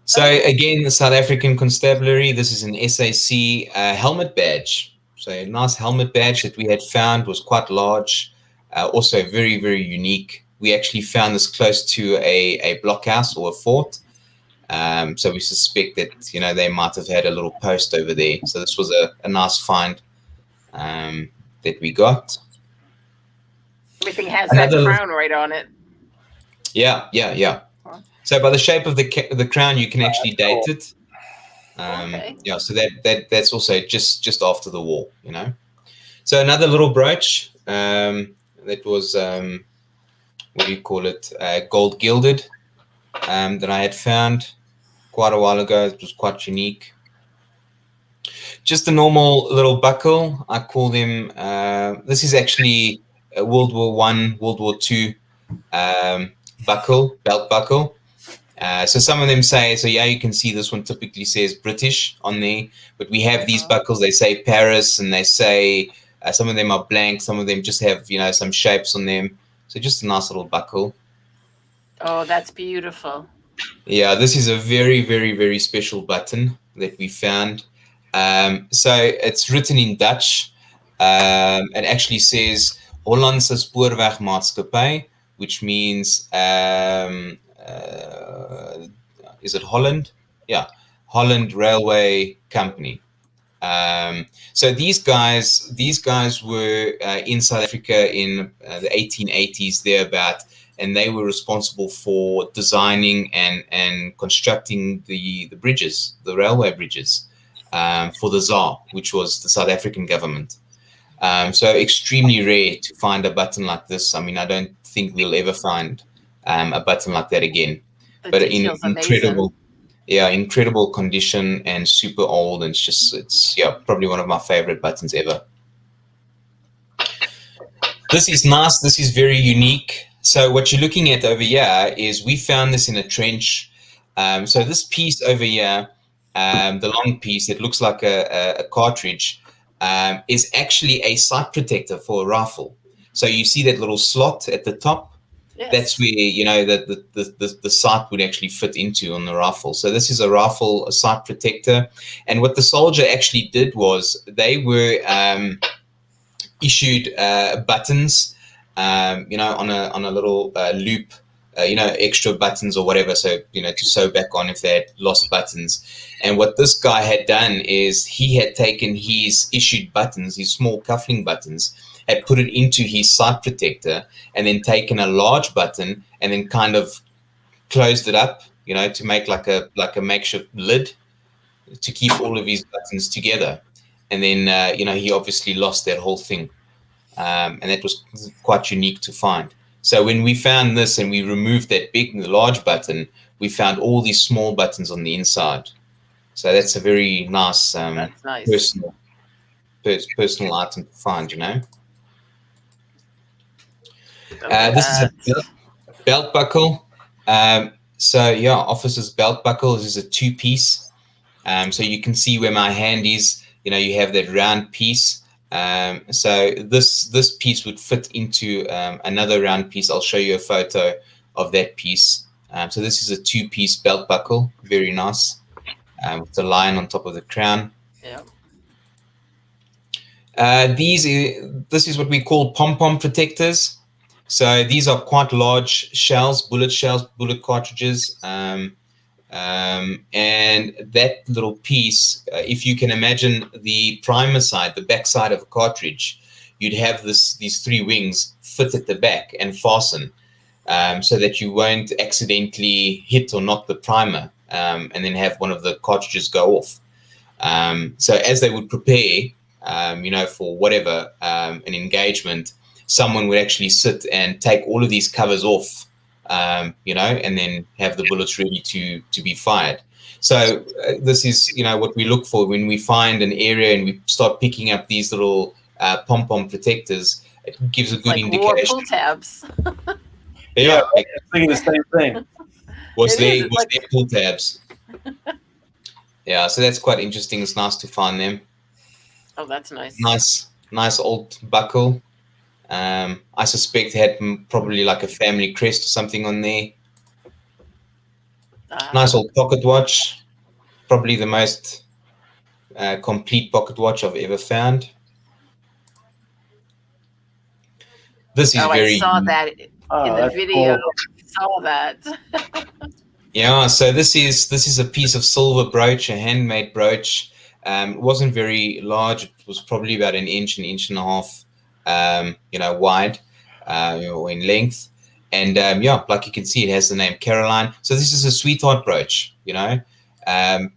So again, the South African Constabulary. This is an SAC helmet badge. So a nice helmet badge that we had found, was quite large, also very, very unique. We actually found this close to a blockhouse or a fort. So we suspect that, they might have had a little post over there. So this was a nice find that we got. Everything has that crown right on it. Yeah. So by the shape of the crown, you can actually date it. Okay. Yeah, so that's also just after the war, So another little brooch that was, what do you call it, gold gilded, that I had found quite a while ago. It was quite unique. Just a normal little buckle. I call them, this is actually a World War I, World War II belt buckle. So some of them say, so yeah, you can see this one typically says British on there, but we have these buckles, they say Paris, and they say, some of them are blank, some of them just have, some shapes on them. So just a nice little buckle. Oh, that's beautiful. Yeah, this is a very, very, very special button that we found. So it's written in Dutch. It actually says Hollandse Spoorwegmaatschappij, which means, is it Holland? Yeah, Holland Railway Company. So these guys were in South Africa in the 1880s, thereabout, and they were responsible for designing and constructing the bridges, the railway bridges, for the Czar, which was the South African government. So extremely rare to find a button like this. I mean, I don't think we'll ever find a button like that again. But in incredible, incredible condition and super old, and it's probably one of my favorite buttons ever. This is nice. This is very unique. So what you're looking at over here is we found this in a trench. So this piece over here, the long piece that looks like a cartridge, is actually a sight protector for a rifle. So you see that little slot at the top. Yes. That's where the sight would actually fit into on the rifle. So this is a sight protector. And what the soldier actually did was they were issued buttons, on a little loop, extra buttons or whatever. So to sew back on if they had lost buttons. And what this guy had done is he had taken his issued buttons, his small cuffling buttons, had put it into his sight protector, and then taken a large button and then kind of closed it up, to make like a makeshift lid to keep all of his buttons together. And then, he obviously lost that whole thing. And that was quite unique to find. So when we found this and we removed that large button, we found all these small buttons on the inside. So that's a very nice, personal item to find, This is a belt buckle. Officer's belt buckle. This is a two-piece. So you can see where my hand is. You have that round piece. So this piece would fit into another round piece. I'll show you a photo of that piece. So this is a two-piece belt buckle. Very nice. With the lion on top of the crown. Yeah. This is what we call pom-pom protectors. So these are quite large shells, bullet cartridges. And that little piece, if you can imagine the primer side, the back side of a cartridge, you'd have these three wings fit at the back and fasten, so that you won't accidentally hit or knock the primer, and then have one of the cartridges go off. So as they would prepare, for whatever, an engagement, someone would actually sit and take all of these covers off, and then have the bullets ready to be fired. So this is, what we look for when we find an area and we start picking up these little pom-pom protectors. It gives a good Like war indication. pull tabs. Yeah, I'm thinking the same thing. Was It there is, it's like- there pull tabs? Yeah, so that's quite interesting. It's nice to find them. Oh, that's nice. Nice old buckle. I suspect it had probably like a family crest or something on there. Nice old pocket watch. Probably the most complete pocket watch I've ever found. This is very. I saw that in the that's video. cool. I saw that. Yeah, so this is a piece of silver brooch, a handmade brooch. It wasn't very large. It was probably about an inch and a half, wide, or in length. And like you can see, it has the name Caroline. So this is a sweetheart brooch.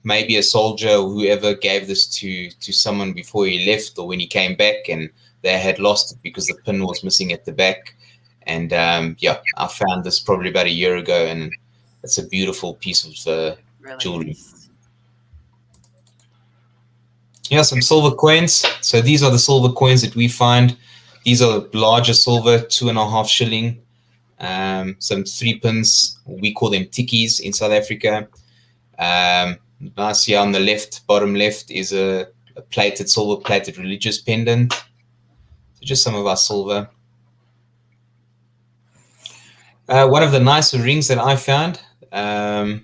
Maybe a soldier or whoever gave this to someone before he left or when he came back, and they had lost it because the pin was missing at the back. And I found this probably about a year ago, and it's a beautiful piece of Really jewelry. nice. Yeah, some silver coins. So these are the silver coins that we find. These are larger silver, 2.5 shilling. Some 3 pins. We call them tikkies in South Africa. Nice here on the left, bottom left, is a silver plated religious pendant. So just some of our silver. One of the nicer rings that I found on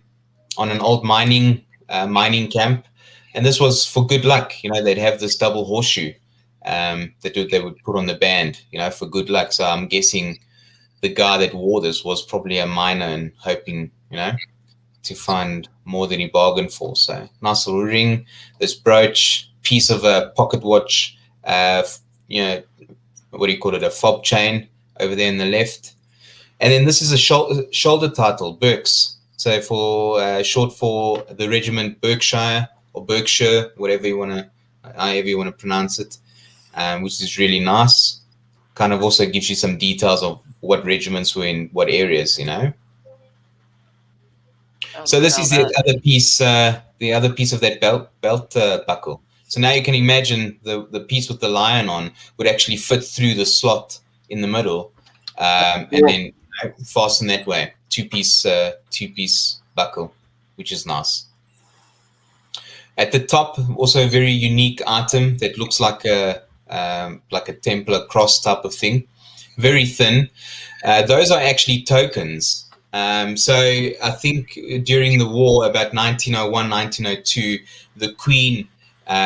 an old mining camp, and this was for good luck. They'd have this double horseshoe that they would put on the band, for good luck. So I'm guessing the guy that wore this was probably a miner and hoping, to find more than he bargained for. So nice little ring, this brooch, piece of a pocket watch, what do you call it, a fob chain over there on the left. And then this is a shoulder title, Berks. So for short for the regiment Berkshire or Berkshire, however you want to pronounce it, which is really nice. Kind of also gives you some details of what regiments were in what areas, So this is the other piece of that belt buckle. So now you can imagine the piece with the lion on would actually fit through the slot in the middle, and then fasten that way. Two-piece buckle, which is nice. At the top, also a very unique item that looks like a Templar cross type of thing. Very thin. Those are actually tokens. So I think during the war, about 1901, 1902, the Queen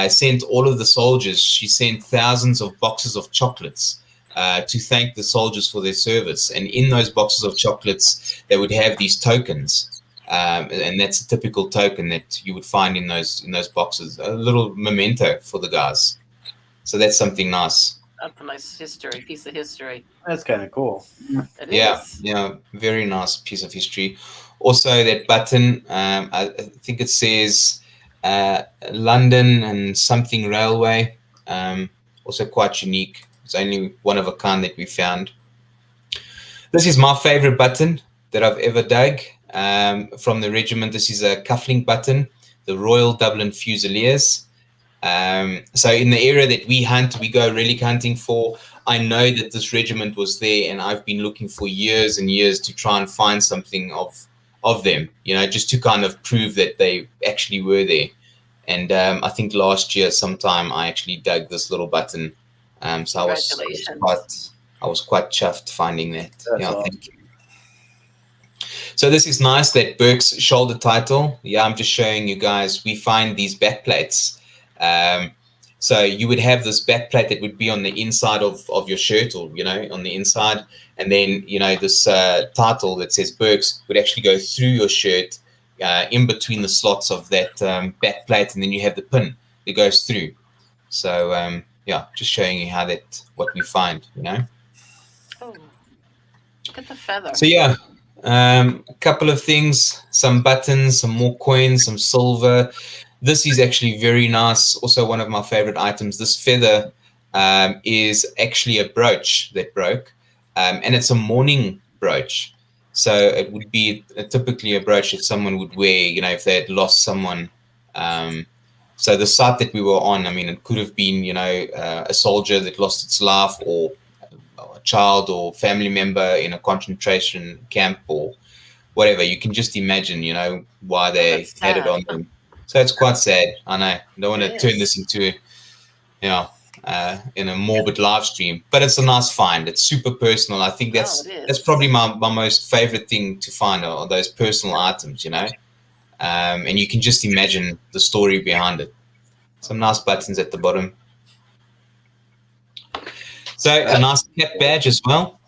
sent all of the soldiers. She sent thousands of boxes of chocolates to thank the soldiers for their service. And in those boxes of chocolates, they would have these tokens. And that's a typical token that you would find in those boxes, a little memento for the guys. So that's something nice. That's a nice piece of history. That's kind of cool. It is. Yeah, very nice piece of history. Also, that button, I think it says London and something railway. Also quite unique. It's only one of a kind that we found. This is my favorite button that I've ever dug from the regiment. This is a cufflink button, the Royal Dublin Fusiliers. So in the area that we go relic hunting for, I know that this regiment was there, and I've been looking for years and years to try and find something of them, just to kind of prove that they actually were there. And I think last year sometime I actually dug this little button. So I was quite chuffed finding that. Awesome. Thank you. So this is nice, that Burke's shoulder title. Yeah, I'm just showing you guys. We find these back plates. So you would have this back plate that would be on the inside of your shirt, or on the inside, and then this title that says Burke's would actually go through your shirt, in between the slots of that back plate, and then you have the pin that goes through. So just showing you what we find. Oh, look at the feather. So a couple of things, some buttons, some more coins, some silver. This is actually very nice. Also one of my favorite items. This feather is actually a brooch that broke, and it's a mourning brooch. So it would be typically a brooch that someone would wear, you know, if they had lost someone. So the site that we were on, I mean, it could have been, you know, a soldier that lost its life, or a child or family member in a concentration camp, or whatever. You can just imagine, you know, why they that's had it sad. on them. So it's quite sad. I know. I don't want to It turn is. this into, you know, in a morbid live stream, but it's a nice find. It's super personal. I think that's it is. that's probably my most favorite thing to find are those personal items, you know. And you can just imagine the story behind it. Some nice buttons at the bottom. So a nice cap badge as well.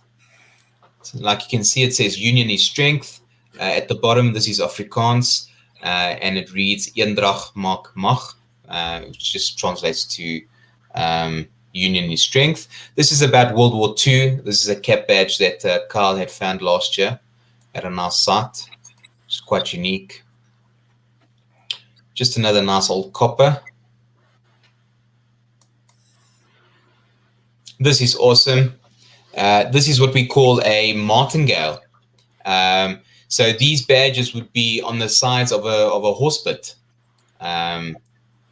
So like you can see, it says Union is strength. At the bottom, this is Afrikaans, and it reads Eendrag maak mag, which just translates to Union is strength. This is about World War II. This is a cap badge that Carl had found last year at a nice site. It's quite unique. Just another nice old copper. This is awesome. This is what we call a martingale. So these badges would be on the sides of a horse bit.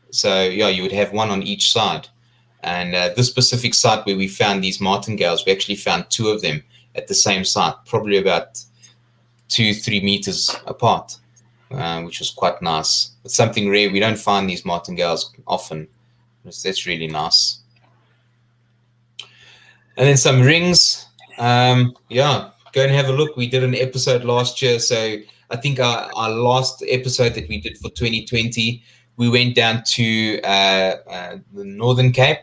So yeah, you would have one on each side. And this specific site where we found these martingales, we actually found two of them at the same site, probably about 2-3 meters apart, which was quite nice. It's something rare. We don't find these martingales often. That's really nice. And then some rings. Yeah, go and have a look. We did an episode last year. So I think our last episode that we did for 2020, we went down to the Northern Cape.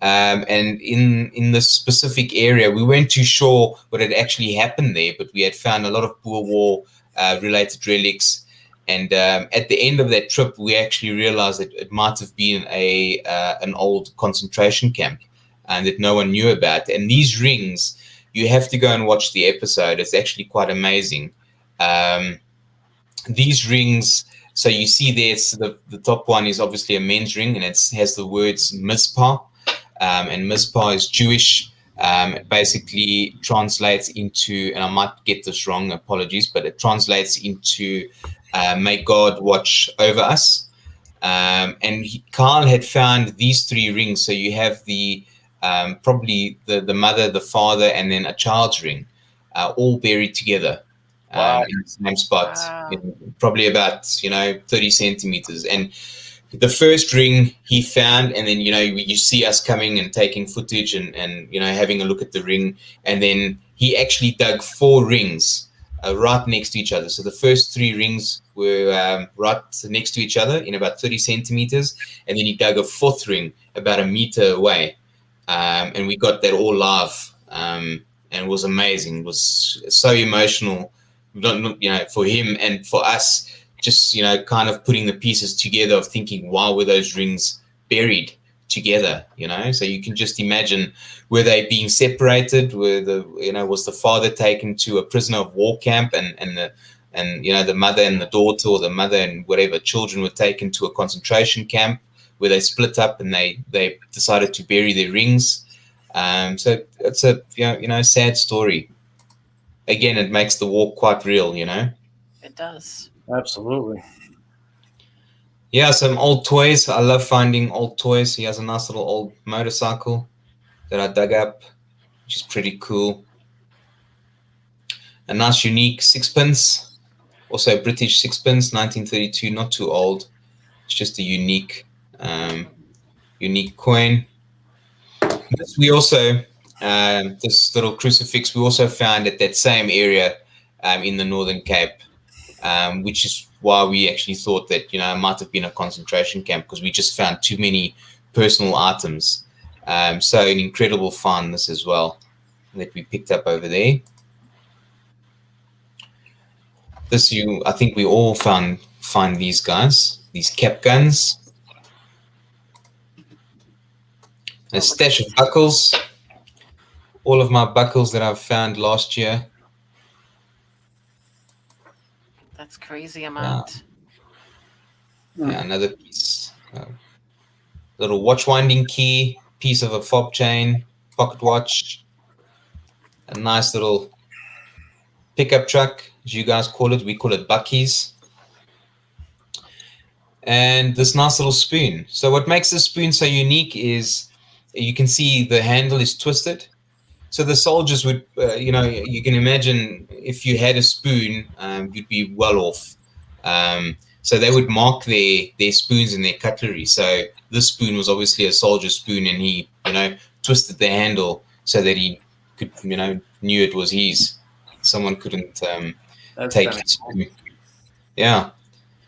And in this specific area, we weren't too sure what had actually happened there, but we had found a lot of Boer War related relics. And at the end of that trip, we actually realized that it might have been an old concentration camp and that no one knew about. And these rings, you have to go and watch the episode. It's actually quite amazing. These rings, so you see there, the top one is obviously a men's ring, and it has the words Mizpah. And Mizpah is Jewish. It basically translates into, and I might get this wrong, apologies, but it translates into may God watch over us. And Carl had found these three rings. So you have the probably the mother, the father, and then a child's ring, all buried together in the same spot, probably about 30 centimeters. And the first ring he found, and then you see us coming and taking footage and having a look at the ring, and then he actually dug 4 rings right next to each other. So the first 3 rings were right next to each other in about 30 centimeters, and then he dug a 4th ring about a meter away. And we got that all live, and it was amazing. It was so emotional, for him and for us, just, kind of putting the pieces together of thinking, why were those rings buried together, So you can just imagine, were they being separated? Was the father taken to a prisoner of war camp, and the mother and the daughter, or the mother and whatever children were taken to a concentration camp, where they split up and they decided to bury their rings. So it's a sad story. Again, it makes the war quite real, It does. Absolutely. Yeah, some old toys. I love finding old toys. He has a nice little old motorcycle that I dug up, which is pretty cool. A nice unique sixpence, also a British sixpence, 1932, not too old. It's just a unique coin. This we also, this little crucifix, we also found at that same area in the Northern Cape, which is why we actually thought that, it might have been a concentration camp, because we just found too many personal items. So an incredible find this as well that we picked up over there. This I think we all find these guys, these cap guns. A stash of buckles. All of my buckles that I've found last year. That's crazy amount. Yeah, another piece. Little watch winding key, piece of a fob chain, pocket watch. A nice little pickup truck, as you guys call it. We call it buckies. And this nice little spoon. So what makes this spoon so unique is you can see the handle is twisted. So the soldiers would, you can imagine if you had a spoon, you'd be well off. So they would mark their spoons and their cutlery. So this spoon was obviously a soldier's spoon, and he, twisted the handle so that he could, knew it was his. Someone couldn't take his spoon. Yeah.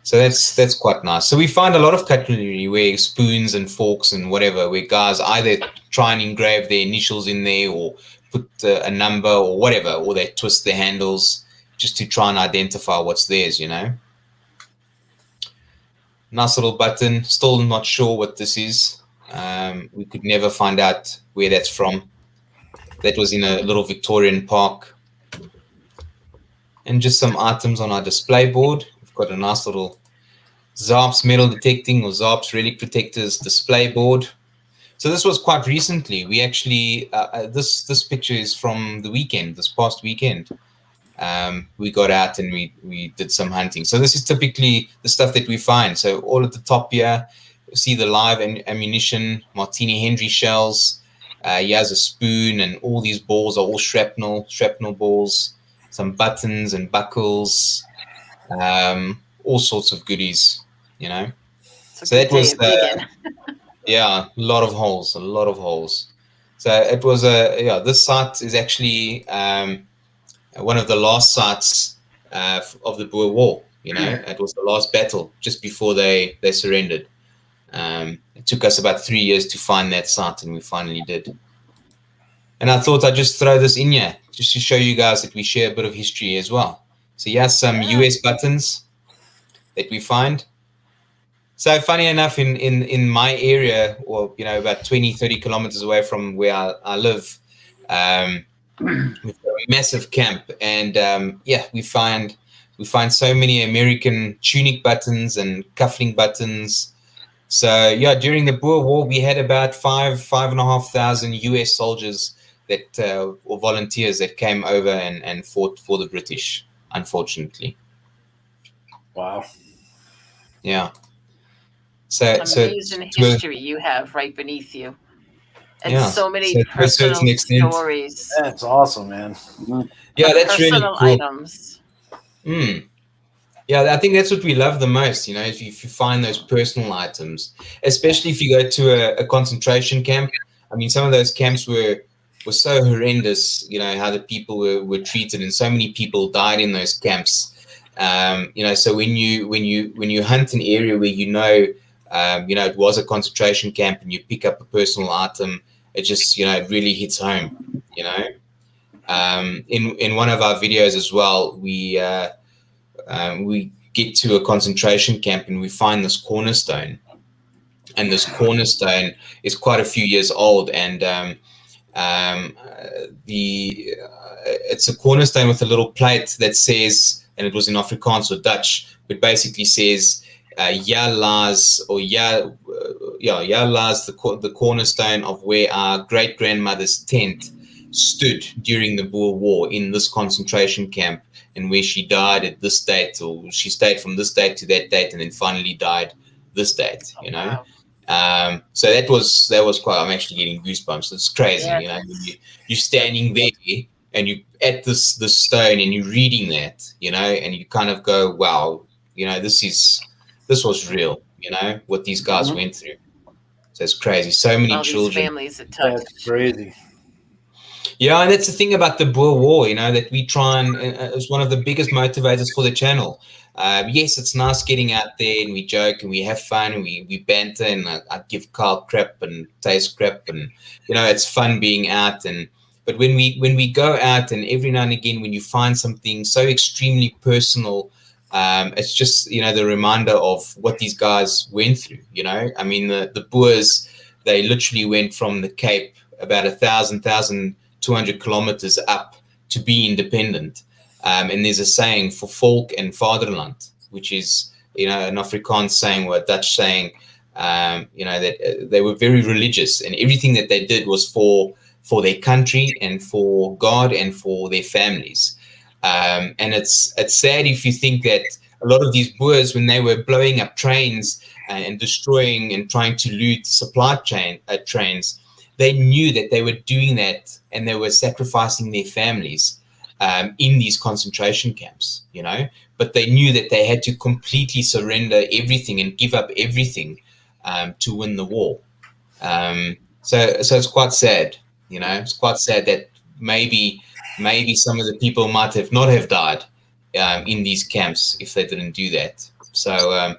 So that's quite nice. So we find a lot of cutlery where spoons and forks and whatever, where guys either try and engrave their initials in there or put a number or whatever, or they twist their handles just to try and identify what's theirs, Nice little button. Still not sure what this is. We could never find out where that's from. That was in a little Victorian park. And just some items on our display board. We've got a nice little Zarrps metal detecting or Zarrps relic protectors display board. So this was quite recently. We actually, this picture is from the weekend, this past weekend. We got out and we did some hunting. So this is typically the stuff that we find. So all at the top here, you see the live ammunition, Martini Henry shells. He has a spoon, and all these balls are all shrapnel balls, some buttons and buckles, all sorts of goodies, So that was yeah, a lot of holes. So it was this site is actually one of the last sites of the Boer War. It was the last battle just before they surrendered. It took us about 3 years to find that site, and we finally did. And I thought I'd just throw this in here just to show you guys that we share a bit of history as well. So here's some US buttons that we find. So funny enough, in my area, or about 20-30 kilometers away from where I live, we've got a massive camp, and we find so many American tunic buttons and cufflink buttons. So during the Boer War, we had about 5,500 US soldiers that or volunteers that came over and fought for the British. Unfortunately. Wow. Yeah. Amazing history you have right beneath you, and so many personal stories. That's awesome, man. Yeah, that's really cool. Items. Yeah, I think that's what we love the most. If you find those personal items, especially if you go to a concentration camp. I mean, some of those camps were so horrendous. How the people were treated, and so many people died in those camps. So when you hunt an area where it was a concentration camp, and you pick up a personal item, it just, it really hits home, In one of our videos as well, we get to a concentration camp and we find this cornerstone. And this cornerstone is quite a few years old, and it's a cornerstone with a little plate that says, and it was in Afrikaans or Dutch, but basically says, "Ja lies," or "Ja lies the cornerstone of where our great grandmother's tent stood during the Boer War in this concentration camp, and where she died at this date, or she stayed from this date to that date, and then finally died this date." Wow. So that was quite. I'm actually getting goosebumps. It's crazy, Yeah. You're standing there and you at this stone and you're reading that, and you kind of go, wow, this was real, what these guys went through. So it's crazy. So many children. These families it touched. That's crazy. Yeah, and that's the thing about the Boer War, that we try and it's one of the biggest motivators for the channel. Yes, it's nice getting out there and we joke and we have fun and we banter, and I give Carl crap and Taste crap, and it's fun being out. But when we go out, and every now and again when you find something so extremely personal, it's just the reminder of what these guys went through. I mean, the Boers, they literally went from the Cape about 1,200 kilometers up to be independent. And there's a saying for volk and vaderland, which is, an Afrikaans saying or a Dutch saying, that they were very religious, and everything that they did was for their country and for God and for their families. And it's sad if you think that a lot of these Boers, when they were blowing up trains and destroying and trying to loot supply trains, they knew that they were doing that and they were sacrificing their families in these concentration camps, but they knew that they had to completely surrender everything and give up everything to win the war. So it's quite sad, it's quite sad that maybe some of the people might have not have died in these camps if they didn't do that. So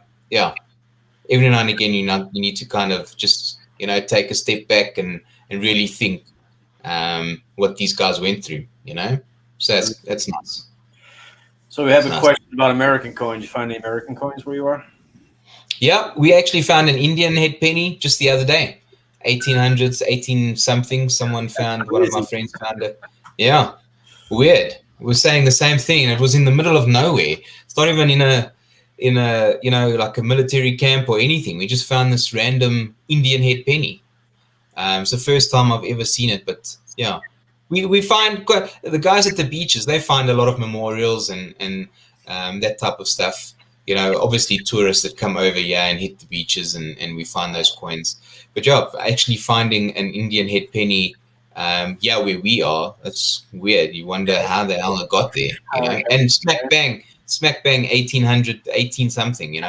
every now and again you need to kind of just take a step back and really think what these guys went through, so that's nice. So we have a question about American coins. You find the American coins where you are? Yeah, we actually found an Indian head penny just the other day, 1800s, 18 something. Someone found, one of my friends found it. Yeah, weird. We were saying the same thing. It was in the middle of nowhere. It's not even in a like a military camp or anything. We just found this random Indian head penny. It's the first time I've ever seen it, but yeah, we find the guys at the beaches. They find a lot of memorials and that type of stuff. Obviously tourists that come over here and hit the beaches and we find those coins. But yeah, actually finding an Indian head penny, where we are, that's weird. You wonder how the hell it got there, and smack bang, 1800, 18 something,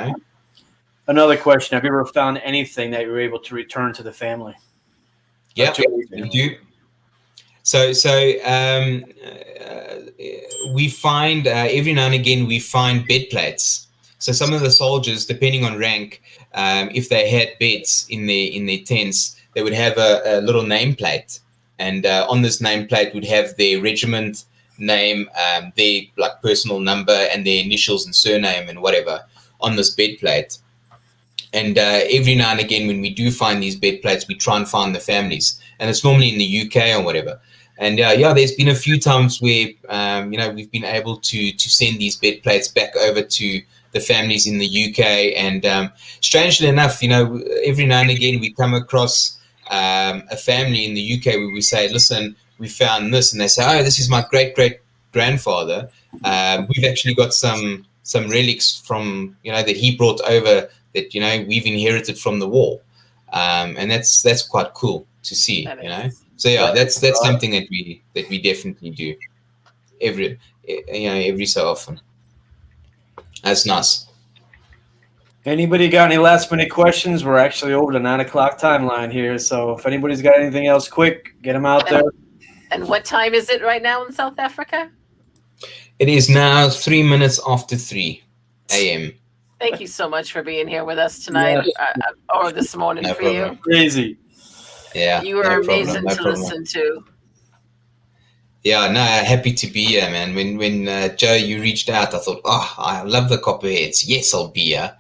Another question. Have you ever found anything that you were able to return to the family? Yeah, we do. So we find every now and again we find bed plates. So some of the soldiers, depending on rank, if they had beds in their tents, they would have a little nameplate, and on this nameplate would have their regiment name, their like personal number, and their initials and surname and whatever on this bed plate. And every now and again, when we do find these bed plates, we try and find the families, and it's normally in the UK or whatever. And there's been a few times where we've been able to send these bed plates back over to the families in the UK. And strangely enough, every now and again we come across a family in the UK where we say, listen, we found this, and they say, oh, this is my great grandfather. We've actually got some relics from that he brought over that we've inherited from the war, and that's quite cool to see. So yeah, that's something that we definitely do every so often. That's nice. Anybody got any last minute questions? We're actually over the 9 o'clock timeline here, so if anybody's got anything else, quick, get them out there. And what time is it right now in South Africa? It is now 3 minutes after 3 a.m. Thank you so much for being here with us tonight, or this morning No for problem. you. Crazy. Yeah, You were amazing to listen to. Yeah, no, happy to be here, man. When Joe, you reached out, I thought, I love the Copperheads. Yes, I'll be here.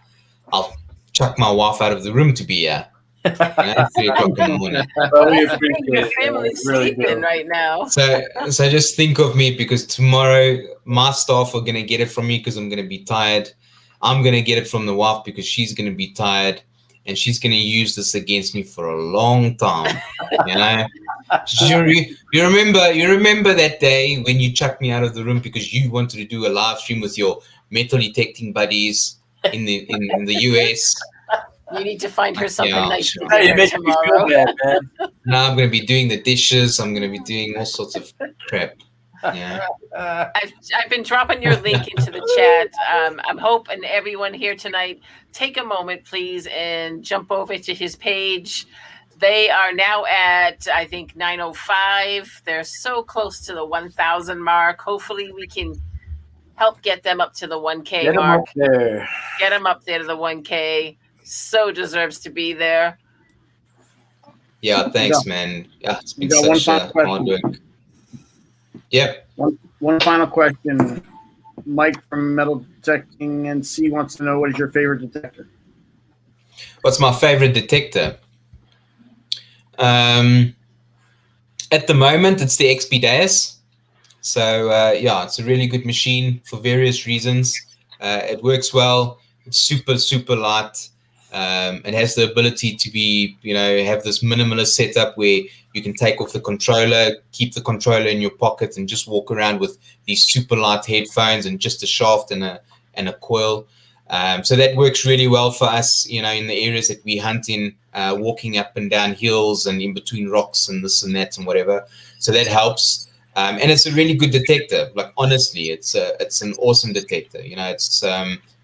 I'll chuck my wife out of the room to be here. 3 o'clock in the morning. Well, we I think appreciate your it. family's Really sleeping do. right now. So just think of me, because tomorrow my staff are gonna get it from me because I'm gonna be tired. I'm gonna get it from the wife because she's gonna be tired, and she's gonna use this against me for a long time. You remember that day when you chucked me out of the room because you wanted to do a live stream with your metal detecting buddies in the US. You need to find her something nice sure. to Hey, you dinner make me feel tomorrow. bad, man. Now I'm gonna be doing the dishes. I'm gonna be doing all sorts of crap. Yeah. I've been dropping your link into the chat. I'm hoping everyone here tonight take a moment, please, and jump over to his page. They are now at, I think, 905. They're so close to the 1,000 mark. Hopefully we can help get them up to the 1K Get 'em mark. up there. Get them up there to the 1K. So deserves to be there. Yeah, thanks, man. Yeah, it's been got one such final hard question. work. Yep. One final question. Mike from Metal Detecting NC wants to know, what is your favorite detector? What's my favorite detector? At the moment, it's the XP-DAS. So it's a really good machine for various reasons. It works well. It's super light. It has the ability to be, have this minimalist setup where you can take off the controller, keep the controller in your pocket, and just walk around with these super light headphones and just a shaft and a coil. So that works really well for us, in the areas that we hunt in, walking up and down hills and in between rocks and this and that and whatever. So that helps. And it's a really good detector. Like, honestly, it's an awesome detector.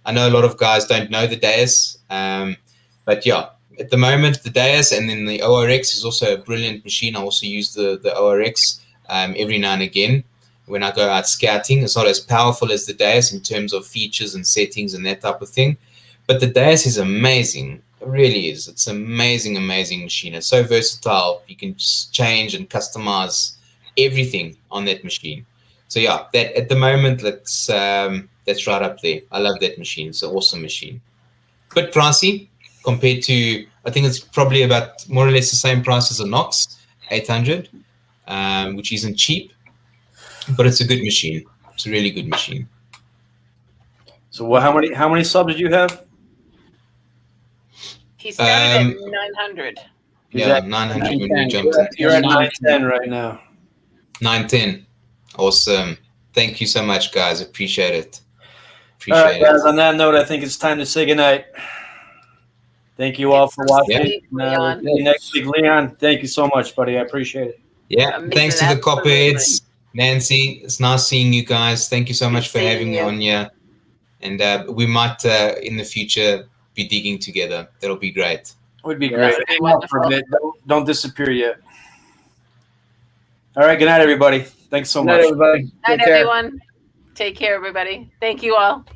I know a lot of guys don't know the Deus, but yeah, at the moment, the Deus and then the ORX is also a brilliant machine. I also use the ORX every now and again when I go out scouting. It's not as powerful as the Deus in terms of features and settings and that type of thing, but the Deus is amazing. It really is. It's an amazing, amazing machine. It's so versatile. You can just change and customize everything on that machine. So yeah, that at the moment, that's right up there. I love that machine. It's an awesome machine. Bit pricey compared to, I think it's probably about more or less the same price as a Nox 800, which isn't cheap, but it's a good machine. It's a really good machine. So how many subs did you have? He started at 900. Yeah, 900 when we jumped in. You're at 910 right now. 910. Awesome. Thank you so much, guys. Appreciate it. All right, guys. On that note, I think it's time to say goodnight. Thank you all for watching. See you Next week, Leon. Thank you so much, buddy. I appreciate it. Yeah. Thanks to the Copperheads, Nancy. It's nice seeing you guys. Thank you so much for having me on here. And we might in the future be digging together. That'll be great. It would be great. Hang out for a bit. Don't disappear yet. All right. Good night, everybody. Thanks so much. Good night, everybody. Night, everyone. Take care, everybody. Thank you all.